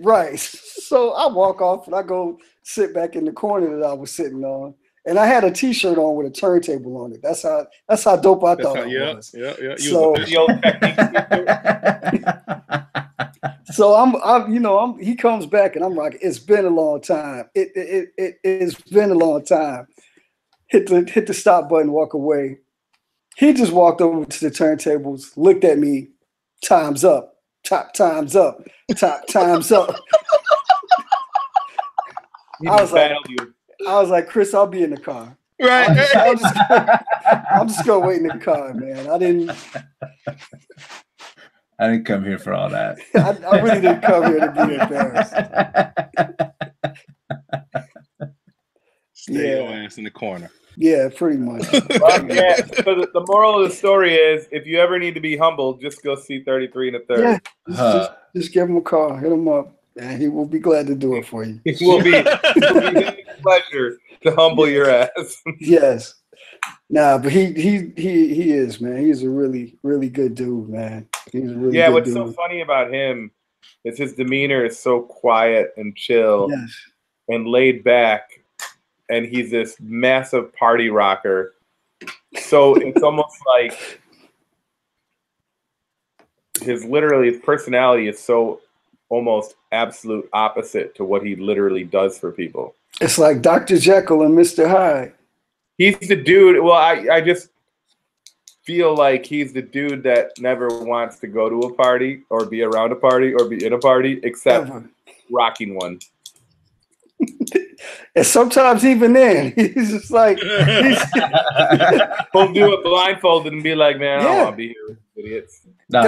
right. So I walk off and I go sit back in the corner that I was sitting on. And I had a T-shirt on with a turntable on it. That's how dope I thought it was. Yeah. So he comes back and I'm like, it's been a long time. It's been a long time. Hit the stop button, walk away. He just walked over to the turntables, looked at me, time's up. Top time's up. Top time's up. I was like, Chris, I'll be in the car. Right. I'm just gonna wait in the car, man. I didn't come here for all that. I really didn't come here to be embarrassed. Stay your ass in the corner. Yeah, pretty much. Well, yeah, so the moral of the story is, if you ever need to be humble, just go see 33 1/3. Yeah, just give him a call, hit him up, and he will be glad to do it for you. It will be a pleasure to humble your ass. Yes. Nah, but he is, man. He's a really, really good dude, man. He's a really good what's dude. so funny about him is his demeanor is so quiet and chill and laid back. And he's this massive party rocker. So it's almost like his personality is so almost absolute opposite to what he literally does for people. It's like Dr. Jekyll and Mr. Hyde. He's the dude. Well, I just feel like he's the dude that never wants to go to a party or be around a party or be in a party except rocking one. And sometimes even then, he's just like, he'll do it blindfolded and be like, man, I don't want to be here with idiots. No,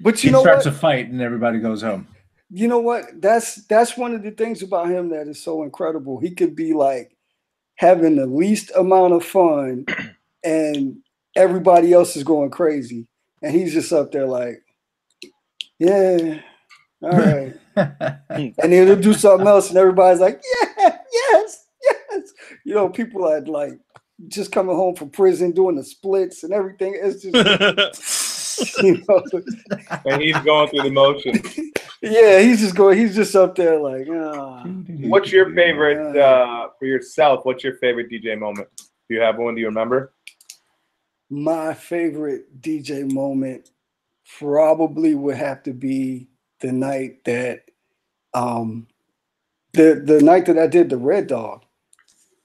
but he starts a fight and everybody goes home. You know what? That's one of the things about him that is so incredible. He could be like having the least amount of fun and everybody else is going crazy. And he's just up there like, yeah, all right. And then he'll do something else and everybody's like, yeah, yes. You know, people are like just coming home from prison doing the splits and everything. It's just, you know. And he's going through the motions. Yeah, he's just up there like, oh. What's your favorite, for yourself, what's your favorite DJ moment? Do you have one? Do you remember? My favorite DJ moment probably would have to be the night that the night that I did the Red Dog.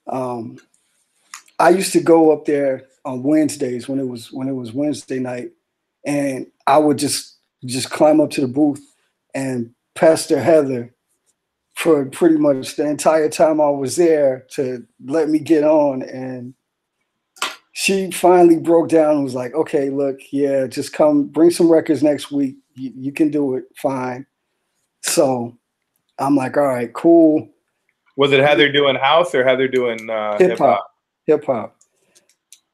I used to go up there on Wednesdays when it was Wednesday night, and I would just climb up to the booth, and Pastor Heather, for pretty much the entire time I was there, to let me get on, and she finally broke down and was like, okay, look, yeah, just come bring some records next week. You can do it fine. So I'm like, all right, cool. Was it Heather doing house or Heather doing hip hop? Hip hop.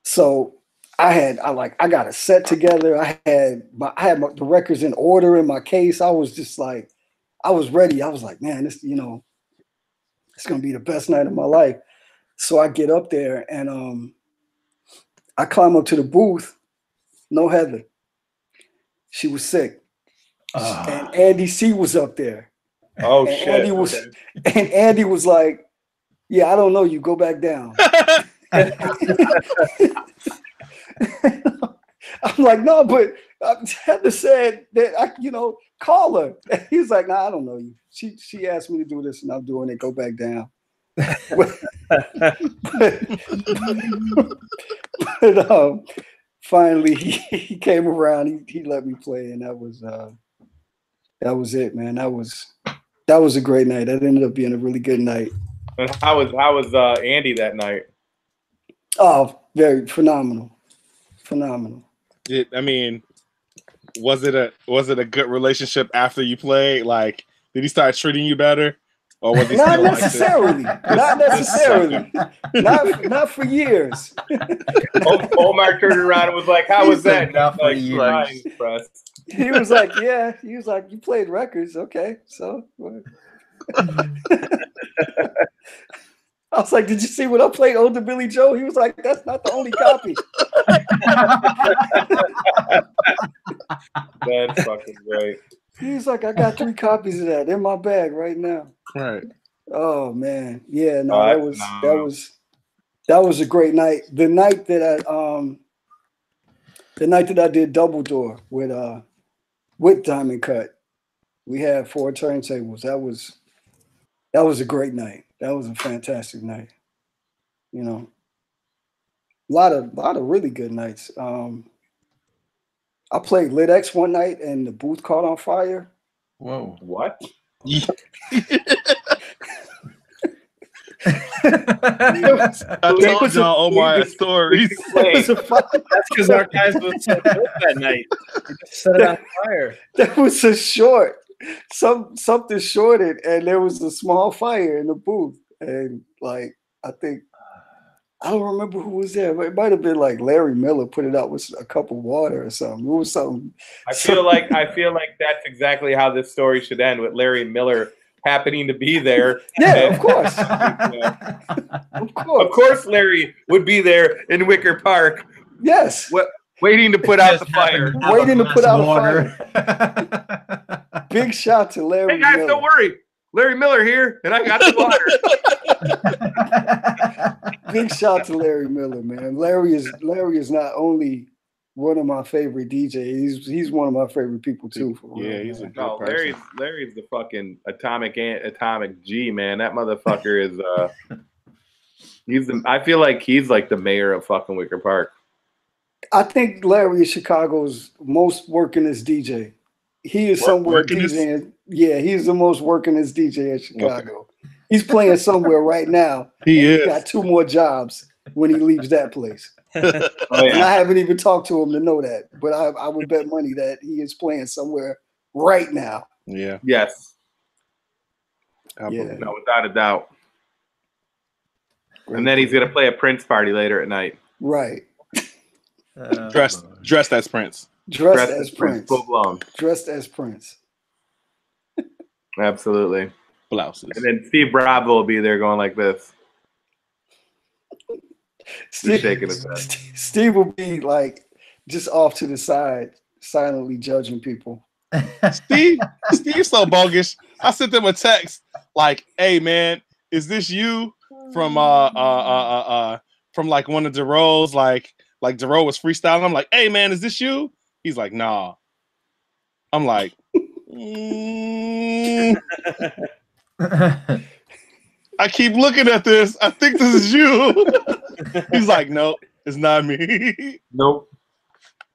So I got a set together. I had the records in order in my case. I was just like, I was ready. I was like, man, this, you know, it's gonna be the best night of my life. So I get up there and I climb up to the booth. No Heather. She was sick. And Andy C was up there. Oh, and shit. Andy was like, yeah, I don't know you. Go back down. I'm like, no, but Heather said that call her. He's like, nah, I don't know you. She asked me to do this and I'm doing it. Go back down. but finally he came around. He let me play, and that was it, man. That was a great night. That ended up being a really good night. And how was Andy that night? Oh, very phenomenal. Was it a good relationship after you played? Like, did he start treating you better, or was he not necessarily? Not necessarily. Not for years. Omar turned around and was like, "How was that?" For years. He was like, "Yeah." He was like, "You played records, okay?" So. I was like, "Did you see when I played Older Billy Joe?" He was like, "That's not the only copy." That's fucking great. He's like, "I got 3 copies of that in my bag right now." Right. Oh man, yeah, no, that was a great night. The night that I did Double Door with Diamond Cut, we had 4 turntables. That was a great night. That was a fantastic night. You know, a lot of really good nights. I played Lit X one night and the booth caught on fire. Whoa. What? I told y'all all my stories. That's because our guys was so good that night. They just set it on fire. That was a short. Something shorted, and there was a small fire in the booth. And like, I don't remember who was there, but it might have been like Larry Miller put it out with a cup of water or something. It was something. I feel like that's exactly how this story should end, with Larry Miller happening to be there. Yeah, of course. Of course, Larry would be there in Wicker Park. Yes. Waiting to put out the fire. Waiting to put out a fire. Big shout to Larry. Hey guys, Miller. don't worry. Larry Miller here, and I got the water. Big shout to Larry Miller, man. Larry is not only one of my favorite DJs. He's one of my favorite people too. For real, Yeah, he's a man. good person. Larry's the fucking atomic G, man. That motherfucker is I feel like he's like the mayor of fucking Wicker Park. I think Larry is Chicago's most workingest DJ. He is somewhere DJing. Yeah, he's the most workingest DJ in Chicago. Okay. He's playing somewhere right now. He's got 2 more jobs when he leaves that place. Oh, yeah. And I haven't even talked to him to know that, but I would bet money that he is playing somewhere right now. Yeah. Yes. Yeah. No, without a doubt. And then he's gonna play a Prince party later at night. Right. Dressed as Prince. Dressed as Prince. Full blown. Dressed as Prince. Absolutely. Blouses. And then Steve Bravo will be there going like this. Just shaking his head. Steve will be like just off to the side, silently judging people. Steve's so bogus. I sent them a text like, "Hey man, is this you from like one of Dero's like Dero was freestyling?" I'm like, "Hey man, is this you?" He's like, "Nah." I'm like, I keep looking at this. I think this is you. He's like, "Nope, it's not me." Nope.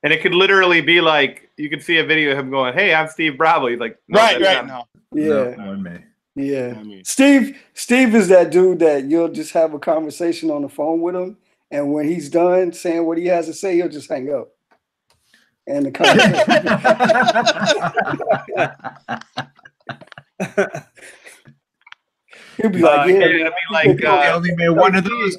And it could literally be like, you could see a video of him going, "Hey, I'm Steve Bravo." He's like, no, right, no. Yeah. No, me. Yeah. Not me. Steve is that dude that you'll just have a conversation on the phone with him, and when he's done saying what he has to say, he'll just hang up. And the conversation. He'll be like, yeah. It'll be like, They only made one of those.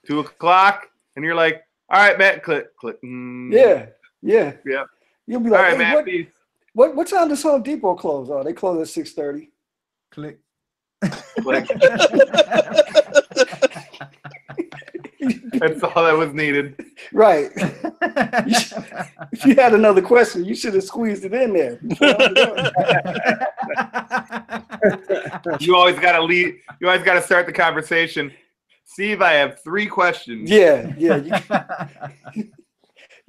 2 o'clock, and you're like, "All right, Matt, click." Yeah. You'll be like, All right, hey, Matt, peace. what time does Home Depot close? Oh, they close at 6:30. Click. Click. That's all that was needed. Right. If you had another question, you should have squeezed it in there. You always got to lead. You always got to start the conversation. Steve, I have 3 questions. Yeah. You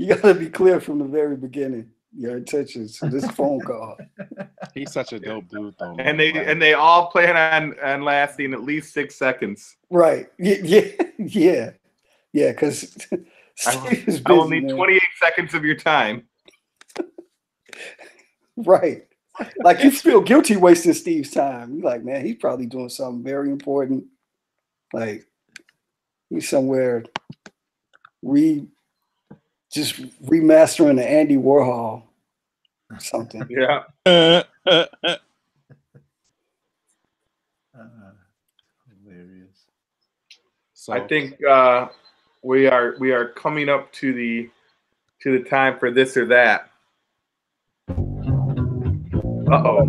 got to be clear from the very beginning. Your intentions for this phone call. He's such a dope dude, though. And they all plan on lasting at least 6 seconds. Right. Yeah. Because Steve is busy, I will need man. 28 seconds of your time. Right. Like you feel guilty wasting Steve's time. You're like, man, he's probably doing something very important. Like he's somewhere just remastering the Andy Warhol or something. Yeah. Hilarious. So I think we are coming up to the time for this or that. Uh-oh.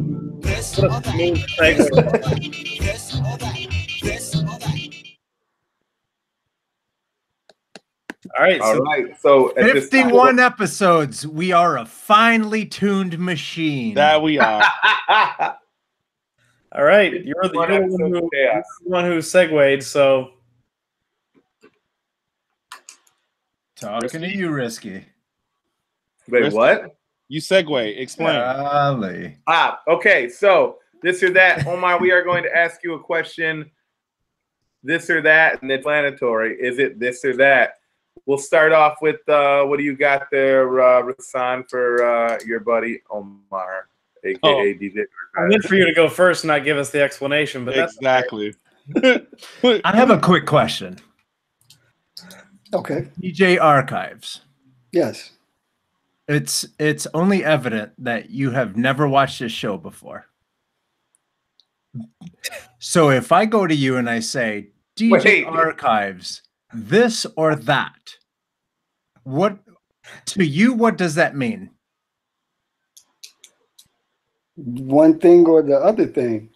All right. All right. So at this 51 episodes. We are a finely tuned machine. that we are. All right. You're the one who segued, so Talking to you, Risky. Wait, what? You segue. Explain. Golly. Okay. So this or that, Omar, we are going to ask you a question. this or that, and explanatory. Is it this or that? We'll start off with what do you got there, Rasan, for your buddy Omar, aka DJ? I meant for you to go first and not give us the explanation, but that's exactly. I have a quick question. Okay. DJ Archives. Yes. It's only evident that you have never watched this show before. So if I go to you and I say, DJ Archives, this or that, what to you, what does that mean? One thing or the other thing.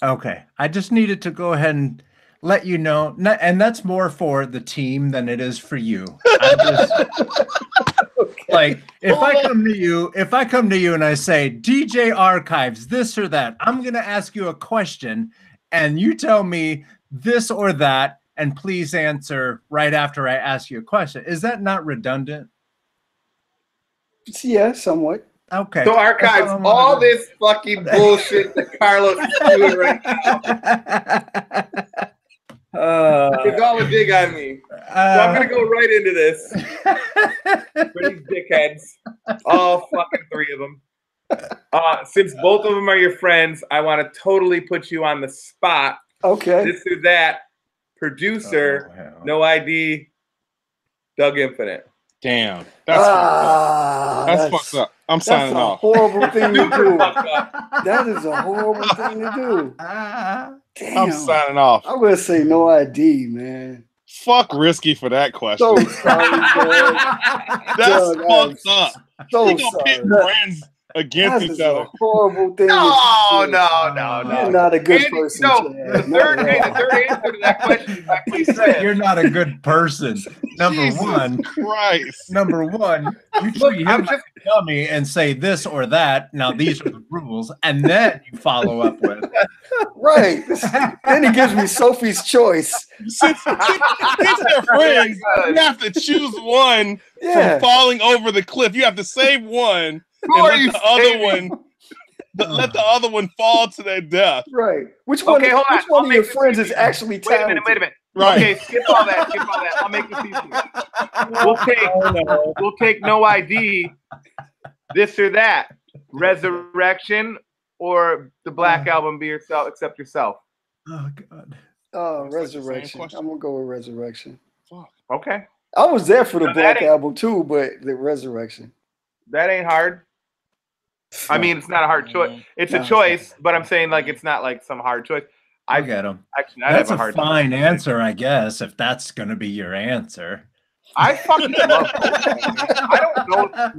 Okay. I just needed to go ahead and let you know. And that's more for the team than it is for you. I just like if I come to you and I say DJ Archives, this or that, I'm gonna ask you a question and you tell me this or that, and please answer right after I ask you a question. Is that not redundant? Yeah, somewhat. Okay. So Archives, all this fucking bullshit that Carlos is doing right now. It's all a dig on me. So I'm gonna go right into this. For these dickheads. All fucking three of them. Since both of them are your friends, I want to totally put you on the spot. Okay. This or that. Producer, no ID, Doug Infinite. Damn. That's fucked up. I'm signing off. That's a horrible thing to do. That is a horrible thing to do. Damn. I'm signing off. I'm going to say no ID, man. Fuck Risky for that question. So sorry, man. That's Doug, fucked up. So You gonna pit friends against each other. A horrible thing. No. You're not a good person. The third answer to that question is actually said. You're not a good person. Number Jesus one. Christ. Number one, you treat him like a dummy and say this or that. Now these are the rules, and then you follow up with right. Then he gives me Sophie's choice. Since they're friends, you have to choose one from falling over the cliff. You have to save one. Let the other one fall to their death. Right. Which one of your friends is actually talented? Wait a minute. Right. Okay, skip all that. I'll make this easier. We'll take no ID, this or that. Resurrection or the Black Album, Be Yourself, Accept Yourself. Oh God. Oh, Resurrection. I'm gonna go with Resurrection. Okay. I was there for the Black Album too, but the Resurrection. That ain't hard. I mean, it's not a hard choice. It's a choice, but I'm saying like it's not like some hard choice. I get him. Actually, that's a fine answer, I guess, if that's going to be your answer. I fucking love it.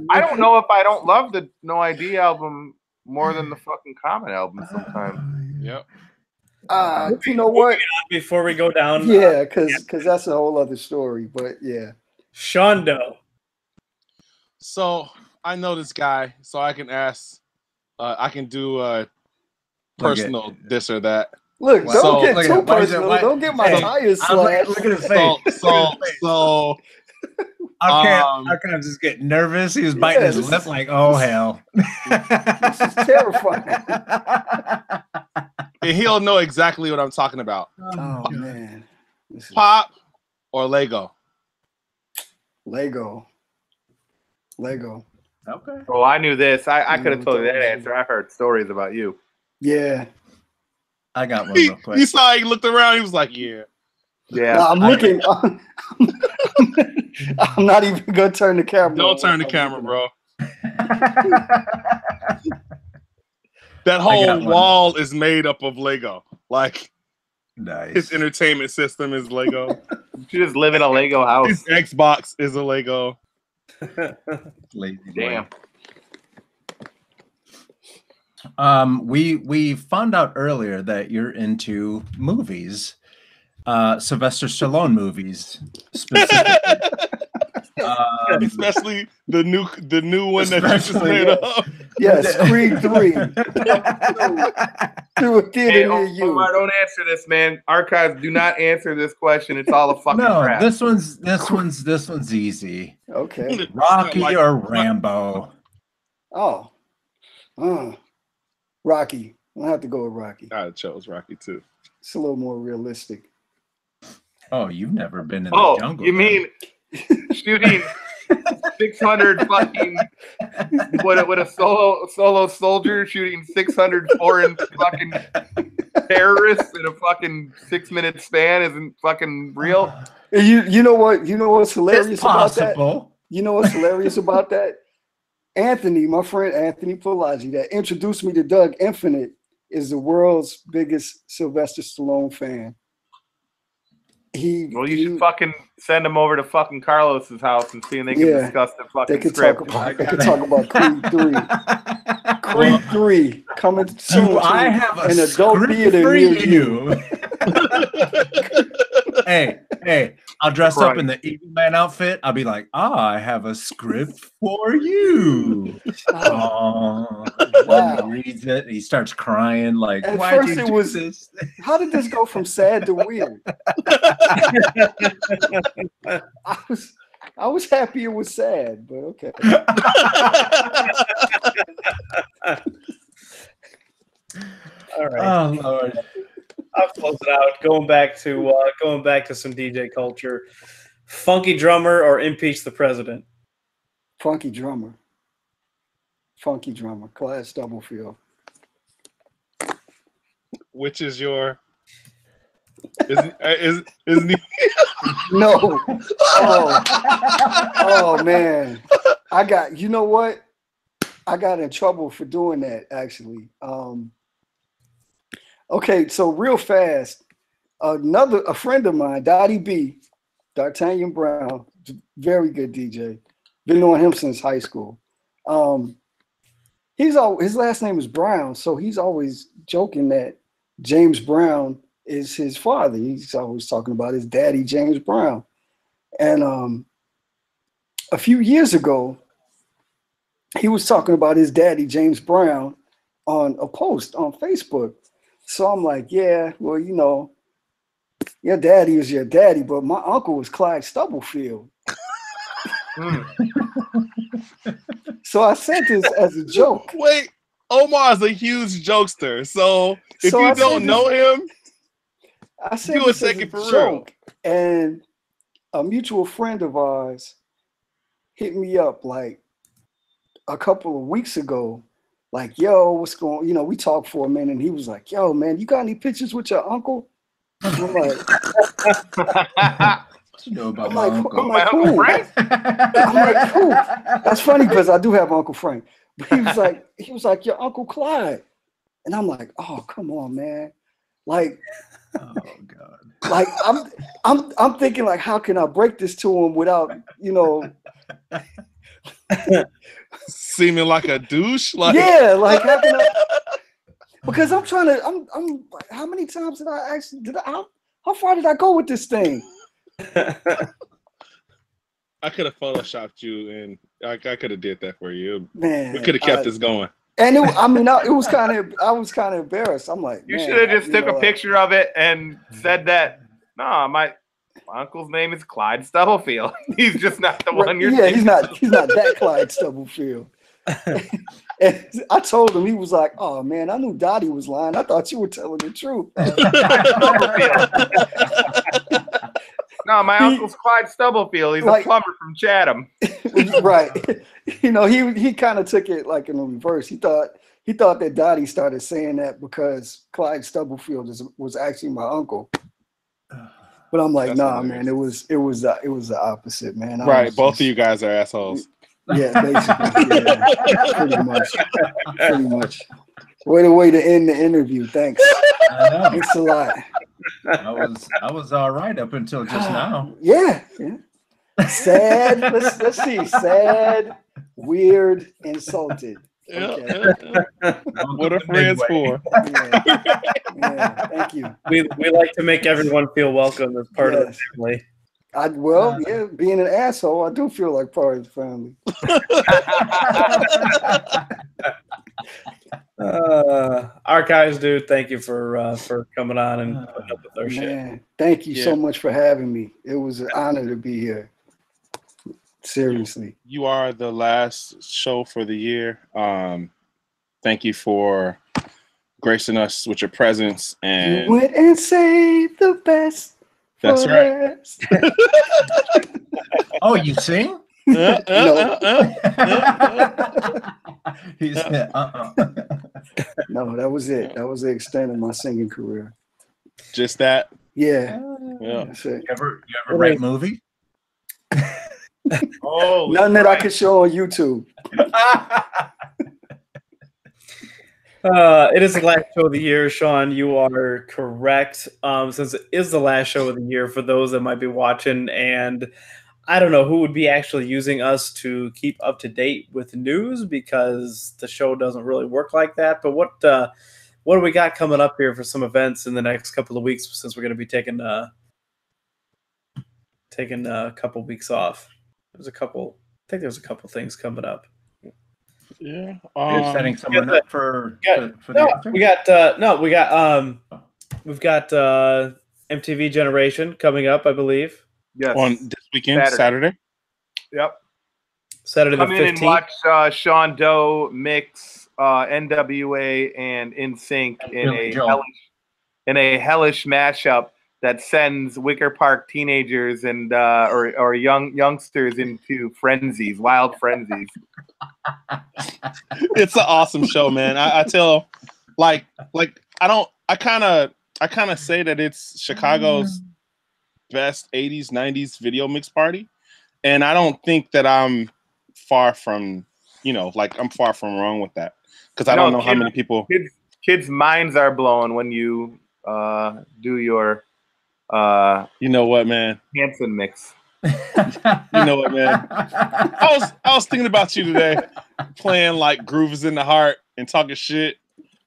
I don't know if I don't love the No ID album more than the fucking Common album sometimes. Yep. You know what? Before we go down, yeah, because that's a whole other story. But yeah, Shondo. So I know this guy, so I can ask. I can do personal this or that. Look, don't get too personal. Don't get my tires slashed. Look at his face. So Archives is getting nervous. He was biting his lip like, oh hell. This is terrifying. And he'll know exactly what I'm talking about. Oh man. Pop or Lego? Lego. Okay. Oh, I knew this. I could have told you that answer. I've heard stories about you. Yeah. I got one real quick. You saw he looked around. He was like, "Yeah, yeah." No, I'm looking. I'm not even gonna turn the camera. Don't turn the camera, bro. That whole wall is made up of Lego. Like, nice. His entertainment system is Lego. You just live in a Lego house. His Xbox is a Lego. Lazy Damn. We found out earlier that you're into movies, Sylvester Stallone movies specifically. Especially the new one that you just made up. Yes, Creed 3. Through a theater near you. Omar, don't answer this, man. Archives, do not answer this question. It's all a fucking crap. This one's easy. Okay. Rocky or Rambo? Rocky. I'll have to go with Rocky. I chose Rocky too. It's a little more realistic. Oh, you've never been in the jungle. You mean shooting 600 fucking with a solo soldier shooting 600 foreign fucking terrorists in a fucking 6-minute span isn't fucking real? You know what's hilarious about that? Possible. You know what's hilarious about that? Anthony, my friend Anthony Palazzi, that introduced me to Doug Infinite, is the world's biggest Sylvester Stallone fan. You should fucking send him over to fucking Carlos's house and see if they can discuss the fucking script. They can talk about Creed 3. Creed 3 coming soon. I have an adult theater for near you. Hey, I'll dress up in the Evil Man outfit. I'll be like, I have a script for you. Oh, wow. He reads it. He starts crying like, at why first did you it do was this? How did this go from sad to weird? I was happy it was sad, but okay. All right. Oh Lord. I'll close it out. Going back to some DJ culture. Funky drummer or impeach the president? Funky drummer. Clyde Stubblefield. Which is your? Isn't he? No. Oh man. You know what? I got in trouble for doing that actually. Okay, so real fast, a friend of mine, Dottie B, D'Artagnan Brown, very good DJ. Been knowing him since high school. His last name is Brown, so he's always joking that James Brown is his father. He's always talking about his daddy, James Brown. And a few years ago, he was talking about his daddy, James Brown, on a post on Facebook. So I'm like, yeah, well, you know, your daddy is your daddy, but my uncle was Clyde Stubblefield. So I said this as a joke. Wait, Omar's a huge jokester. So if you don't know him, I said do a second for real. And a mutual friend of ours hit me up like a couple of weeks ago. Like, yo, what's going on? You know, we talked for a minute and he was like, yo, man, you got any pictures with your uncle? I'm like, what you know about my uncle? I'm like, cool. I'm like, cool. That's funny because I do have Uncle Frank. But he was like, your Uncle Clyde. And I'm like, oh, come on, man. Like, oh God. Like I'm thinking like, how can I break this to him without, you know, seeming like a douche? Like, yeah, like how can I? Because I'm how many times how far did I go with this thing? I could have photoshopped you and I could have did that for you. Man, we could have kept this going. And I was kind of embarrassed. I'm like, you should have just took a picture of it and said that, no, my uncle's name is Clyde Stubblefield. He's just not the one you're thinking. He's not that Clyde Stubblefield. And I told him, he was like, oh man, I knew Dottie was lying. I thought you were telling the truth. No, my uncle's Clyde Stubblefield. He's a plumber from Chatham. Right. You know, he kind of took it like in the reverse. He thought that Dottie started saying that because Clyde Stubblefield was actually my uncle. But I'm like, nah, man, it was the opposite, man. Right, both of you guys are assholes. Yeah, basically. Yeah, pretty much. What a way to end the interview. Thanks. I know. Thanks a lot. I was all right up until just now. Yeah. Sad. Let's see. Sad, weird, insulted. Okay. What are friends for? Yeah, thank you. We like to make everyone feel welcome as part of the family. Being an asshole, I do feel like part of the family. Archives, dude, thank you for coming on and putting up with our shit. Thank you so much for having me. It was an honor to be here. Seriously. You are the last show for the year. Thank you for gracing us with your presence. And you went and saved the best That's right. Oh, you sing? No. He said, No, that was it. That was the extent of my singing career. Just that. Yeah. Yeah. That's it. You ever write movie? Oh, None that I could show on YouTube. It is the last show of the year, Sean. You are correct. Since it is the last show of the year for those that might be watching, and I don't know who would be actually using us to keep up to date with news because the show doesn't really work like that. But what do we got coming up here for some events in the next couple of weeks? Since we're going to be taking a couple weeks off. I think there's a couple things coming up. Yeah. You're setting someone up for the we've got MTV Generation coming up, I believe. Yes. On this weekend, Saturday. Yep. Saturday the 15th. Come in and watch Sean Doe mix NWA and NSYNC in a hellish mashup that sends Wicker Park teenagers and or youngsters into frenzies, wild frenzies. It's an awesome show, man. I tell, I kind of say that it's Chicago's best 80s, 90s video mix party. And I don't think that I'm far from, I'm far from wrong with that. Because I don't know how many people. Kids' minds are blown when you do your you know what, man? Hanson mix. You know what, man? I was thinking about you today, playing like Groove Is in the Heart and talking shit.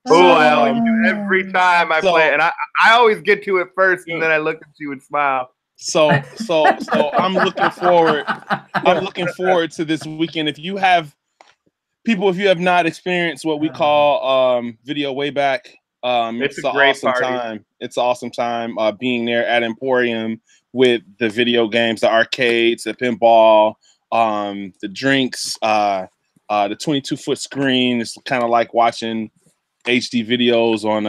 Oh, I always do every time I play, and I always get to it first, and then I look at you and smile. So I'm looking forward. I'm looking forward to this weekend. If you have not experienced what we call Video Way Back, it's an awesome time. It's an awesome time being there at Emporium with the video games, the arcades, the pinball, the drinks, the 22-foot screen. It's kind of like watching HD videos on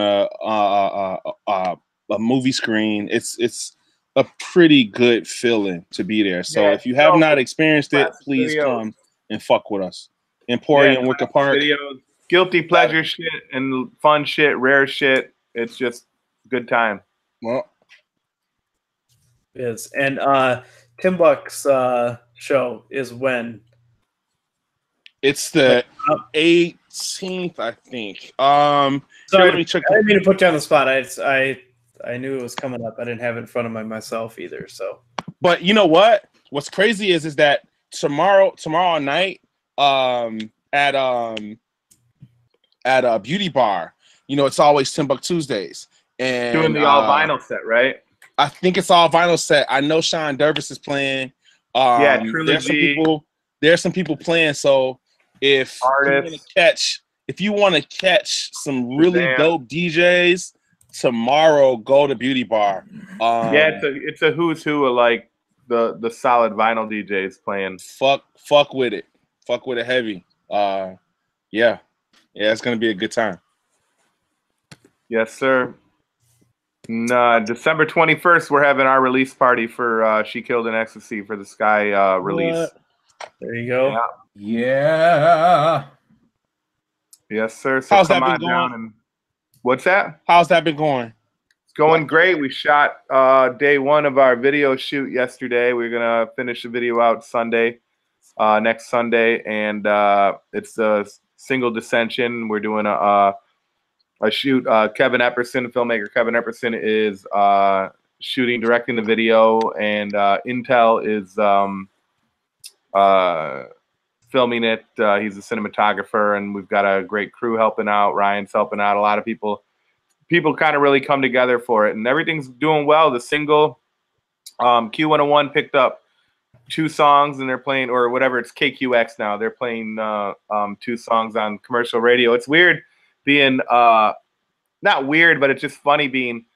a movie screen. It's a pretty good feeling to be there. So if you have not experienced it, please come and fuck with us. Emporium, Wicker Park. Videos, guilty pleasure shit and fun shit, rare shit. It's just a good time. Well, is and Tim Buck's show is when? It's the 18th, I think. So let me check. I didn't mean to put you on the spot. I knew it was coming up. I didn't have it in front of myself either. So, but you know what? What's crazy is that tomorrow night at a beauty bar, it's always Tim Buck Tuesdays, and doing the all vinyl set, right? I think it's all vinyl set. I know Sean Dervis is playing. There's some people playing. So if you want to catch some really dope DJs tomorrow, go to beauty bar. It's a who's who of like the solid vinyl DJs playing. Fuck with it heavy. Yeah, it's gonna be a good time. Yes, sir. December 21st, we're having our release party for She Killed in Ecstasy for the Sky release. There you go. Yeah. Yes, sir. So how's that been going? What's that? How's that been going? It's going great. We shot day one of our video shoot yesterday. We're gonna finish the video out next Sunday, and it's a single dissension. We're doing a shoot. Kevin Epperson, filmmaker Kevin Epperson, is shooting, directing the video, and Intel is filming it. He's a cinematographer, and we've got a great crew helping out. Ryan's helping out. A lot of people kind of really come together for it, and everything's doing well. The single Q101 picked up 2 songs, and they're playing, or whatever, it's KQX now. They're playing 2 songs on commercial radio. It's weird being not weird, but it's just funny being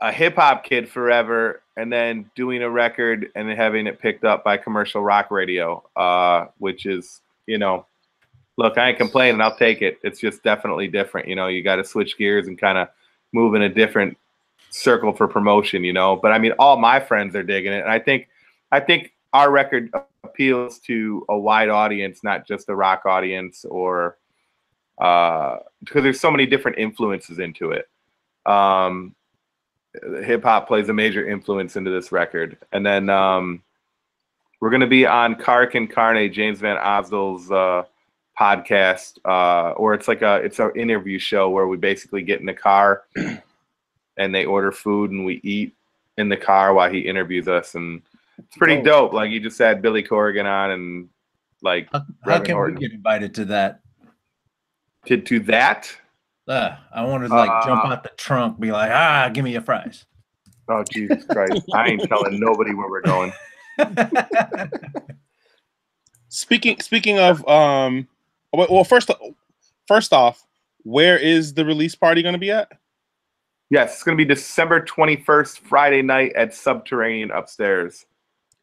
a hip-hop kid forever and then doing a record and then having it picked up by commercial rock radio, which is, look, I ain't complaining. I'll take it. It's just definitely different. You got to switch gears and kind of move in a different circle for promotion, you know. But I mean, all my friends are digging it, and I think our record appeals to a wide audience, not just a rock audience, or because there's so many different influences into it. Hip hop plays a major influence into this record, and then we're going to be on Kark and Carne, James Van Osdale's podcast, or it's an interview show where we basically get in the car and they order food and we eat in the car while he interviews us, and it's pretty dope. Like, you just had Billy Corrigan on, and like, how can we get invited to that? To that? I want to jump out the trunk, be like, give me your fries. Oh, Jesus Christ! I ain't telling nobody where we're going. Speaking of, well, first off, where is the release party going to be at? Yes, it's going to be December 21st, Friday night at Subterranean upstairs.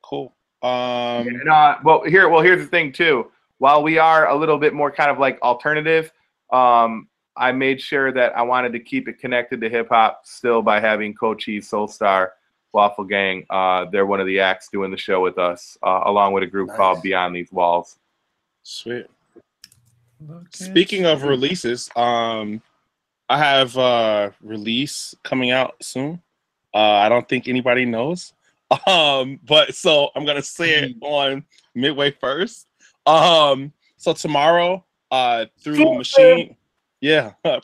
Cool. Here's the thing too. While we are a little bit more kind of like alternative, I made sure that I wanted to keep it connected to hip hop still by having Cochise Soulstar Waffle Gang. They're one of the acts doing the show with us, along with a group called Beyond These Walls. Sweet. Speaking of releases, I have a release coming out soon. I don't think anybody knows. But so I'm gonna say it on Midway first. So tomorrow, through Machine. Yeah. Where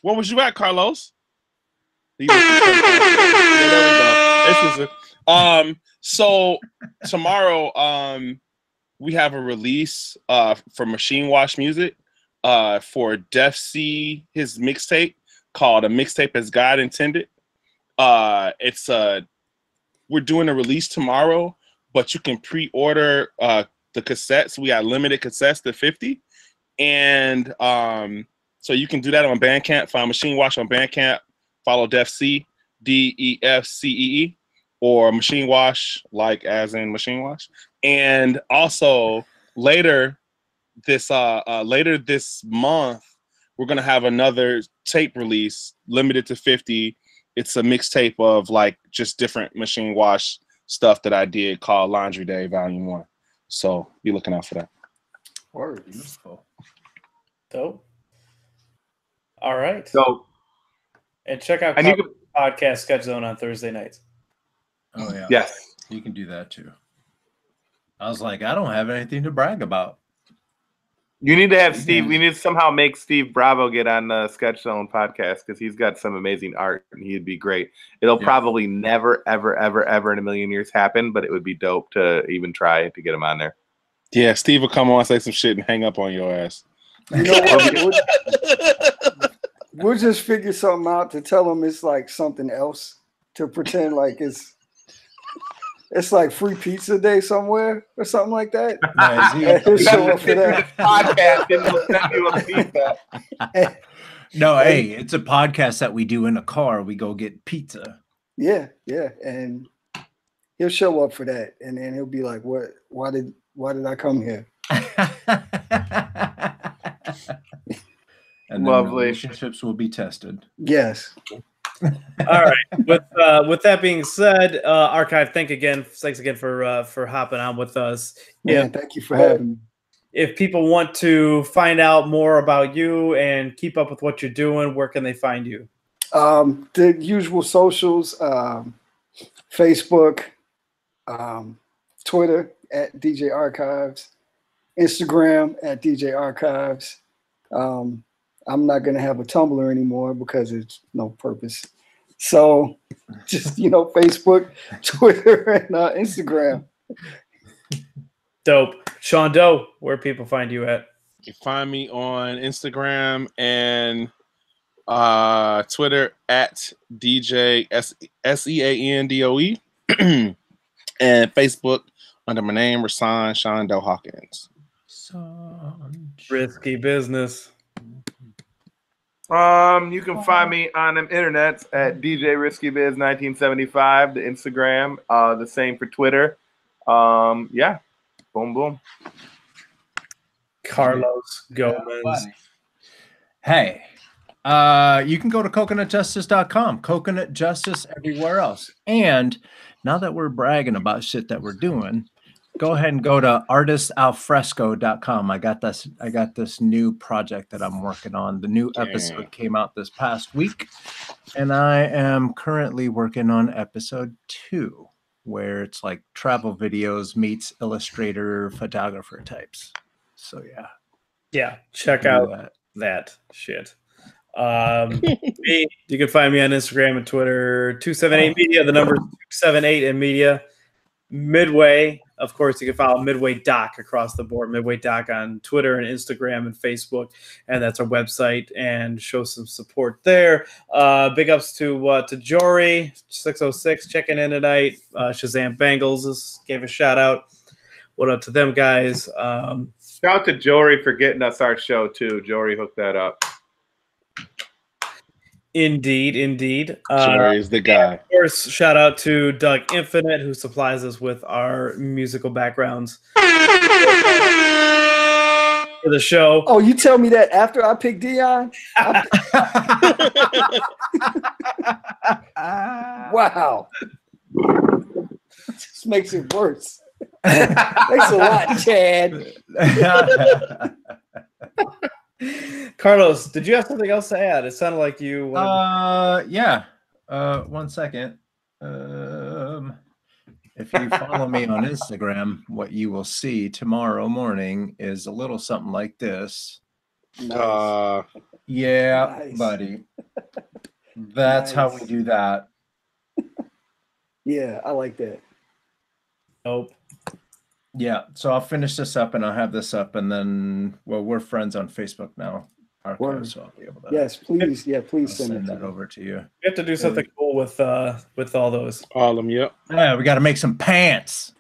was you at, Carlos? Yeah, there we go. So tomorrow, we have a release for Machine Wash Music for Def C, his mixtape called A Mixtape as God Intended. We're doing a release tomorrow, but you can pre-order the cassettes. We got limited cassettes to 50. And so you can do that on Bandcamp. Find Machine Wash on Bandcamp. Follow Def C, DEFCEE, or Machine Wash, like as in Machine Wash. And also later this month, we're gonna have another tape release, limited to 50. It's a mixtape of like just different Machine Wash stuff that I did called Laundry Day Volume 1. So be looking out for that. Word. Beautiful. Dope. All right. So, and check out podcast Sketch Zone on Thursday nights. Oh yeah. Yes. You can do that too. I was like, I don't have anything to brag about. You need to have Steve. We need to somehow make Steve Bravo get on the Sketch Zone podcast, because he's got some amazing art and he'd be great. It'll probably never, ever, ever, ever in a million years happen, but it would be dope to even try to get him on there. Yeah, Steve will come on, say some shit, and hang up on your ass. You know what? We'll just figure something out to tell him it's like something else, to pretend like it's like free pizza day somewhere or something like that. He'll show up for that podcast and we'll send you a pizza. No, hey, it's a podcast that we do in a car. We go get pizza. Yeah, and he'll show up for that, and then he'll be like, "What? Why did I come here?" And lovely relationships will be tested. Yes. All right. With that being said, Archive, thanks again for hopping on with us. Man, thank you for having me. If people want to find out more about you and keep up with what you're doing, where can they find you? The usual socials, Facebook, Twitter at DJ Archives, Instagram at DJ Archives. I'm not going to have a Tumblr anymore because it's no purpose. So just, Facebook, Twitter, and Instagram. Dope. Sean Doe, where people find you at? You can find me on Instagram and Twitter at DJ SEANDOE and Facebook under my name, Rasan Sean Doe Hawkins. Risky business. You can find me on the internet at DJ Risky Biz 1975, the Instagram, the same for Twitter. Yeah, boom, boom. Carlos Gomez. Hey, You can go to coconutjustice.com. Coconut Justice everywhere else. And now that we're bragging about shit that we're doing, go ahead and go to artistalfresco.com. I got this new project that I'm working on. The new episode came out this past week, and I am currently working on episode 2, where it's like travel videos meets illustrator photographer types. So yeah, check out that shit. Me, you can find me on Instagram and Twitter, 278 Media, the number 278 in media. Midway, of course, you can follow Midway Doc across the board. Midway Doc on Twitter and Instagram and Facebook, and that's our website. And show some support there. Big ups to Jory 606 checking in tonight. Shazam Bangles gave a shout out. What up to them guys? Shout out to Jory for getting us our show too. Jory hooked that up. Indeed. Jory is the guy. Of course, shout out to Doug Infinite, who supplies us with our musical backgrounds for the show. Oh, you tell me that after I pick Dion? Wow. This makes it worse. Thanks a lot, Chad. Carlos, did you have something else to add? It sounded like you wanted yeah. 1 second. If you follow me on Instagram, what you will see tomorrow morning is a little something like this. Nice. Yeah, Nice. Buddy. That's how we do that. Yeah, I like that. Nope. Yeah, so I'll finish this up and I'll have this up, and then we're friends on Facebook now. Word. So I'll be able to Yes, please. Yeah, please I'll send send it that over to you. We have to do something cool with all those. All of them, yep. Yeah, we got to make some pants.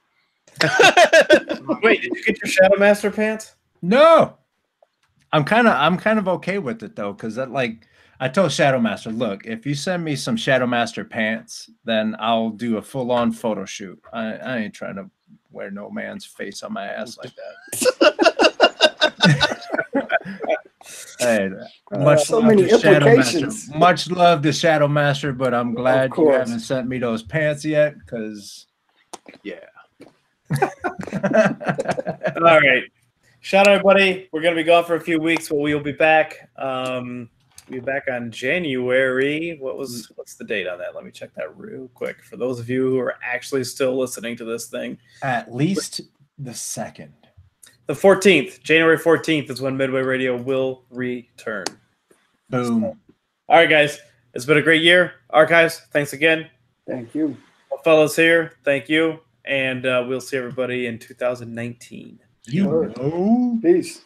Wait, did you get your Shadow Master pants? No, I'm kind of okay with it though, because that, like, I told Shadow Master, look, if you send me some Shadow Master pants, then I'll do a full-on photo shoot. I ain't trying to wear no man's face on my ass like that. Hey, much so love many to Shadow implications. Master. Much love to Shadow Master, but I'm glad you course. haven't sent me those pants yet, because yeah. All right. Shout out, everybody. We're going to be gone for a few weeks, but we will be back. We'll be back on January. What's the date on that? Let me check that real quick. For those of you who are actually still listening to this thing. At least the 2nd. The 14th. January 14th is when Midway Radio will return. Boom. All right, guys. It's been a great year. Archives, thanks again. Thank you. Well, fellas here, thank you. And we'll see everybody in 2019. You know. Peace.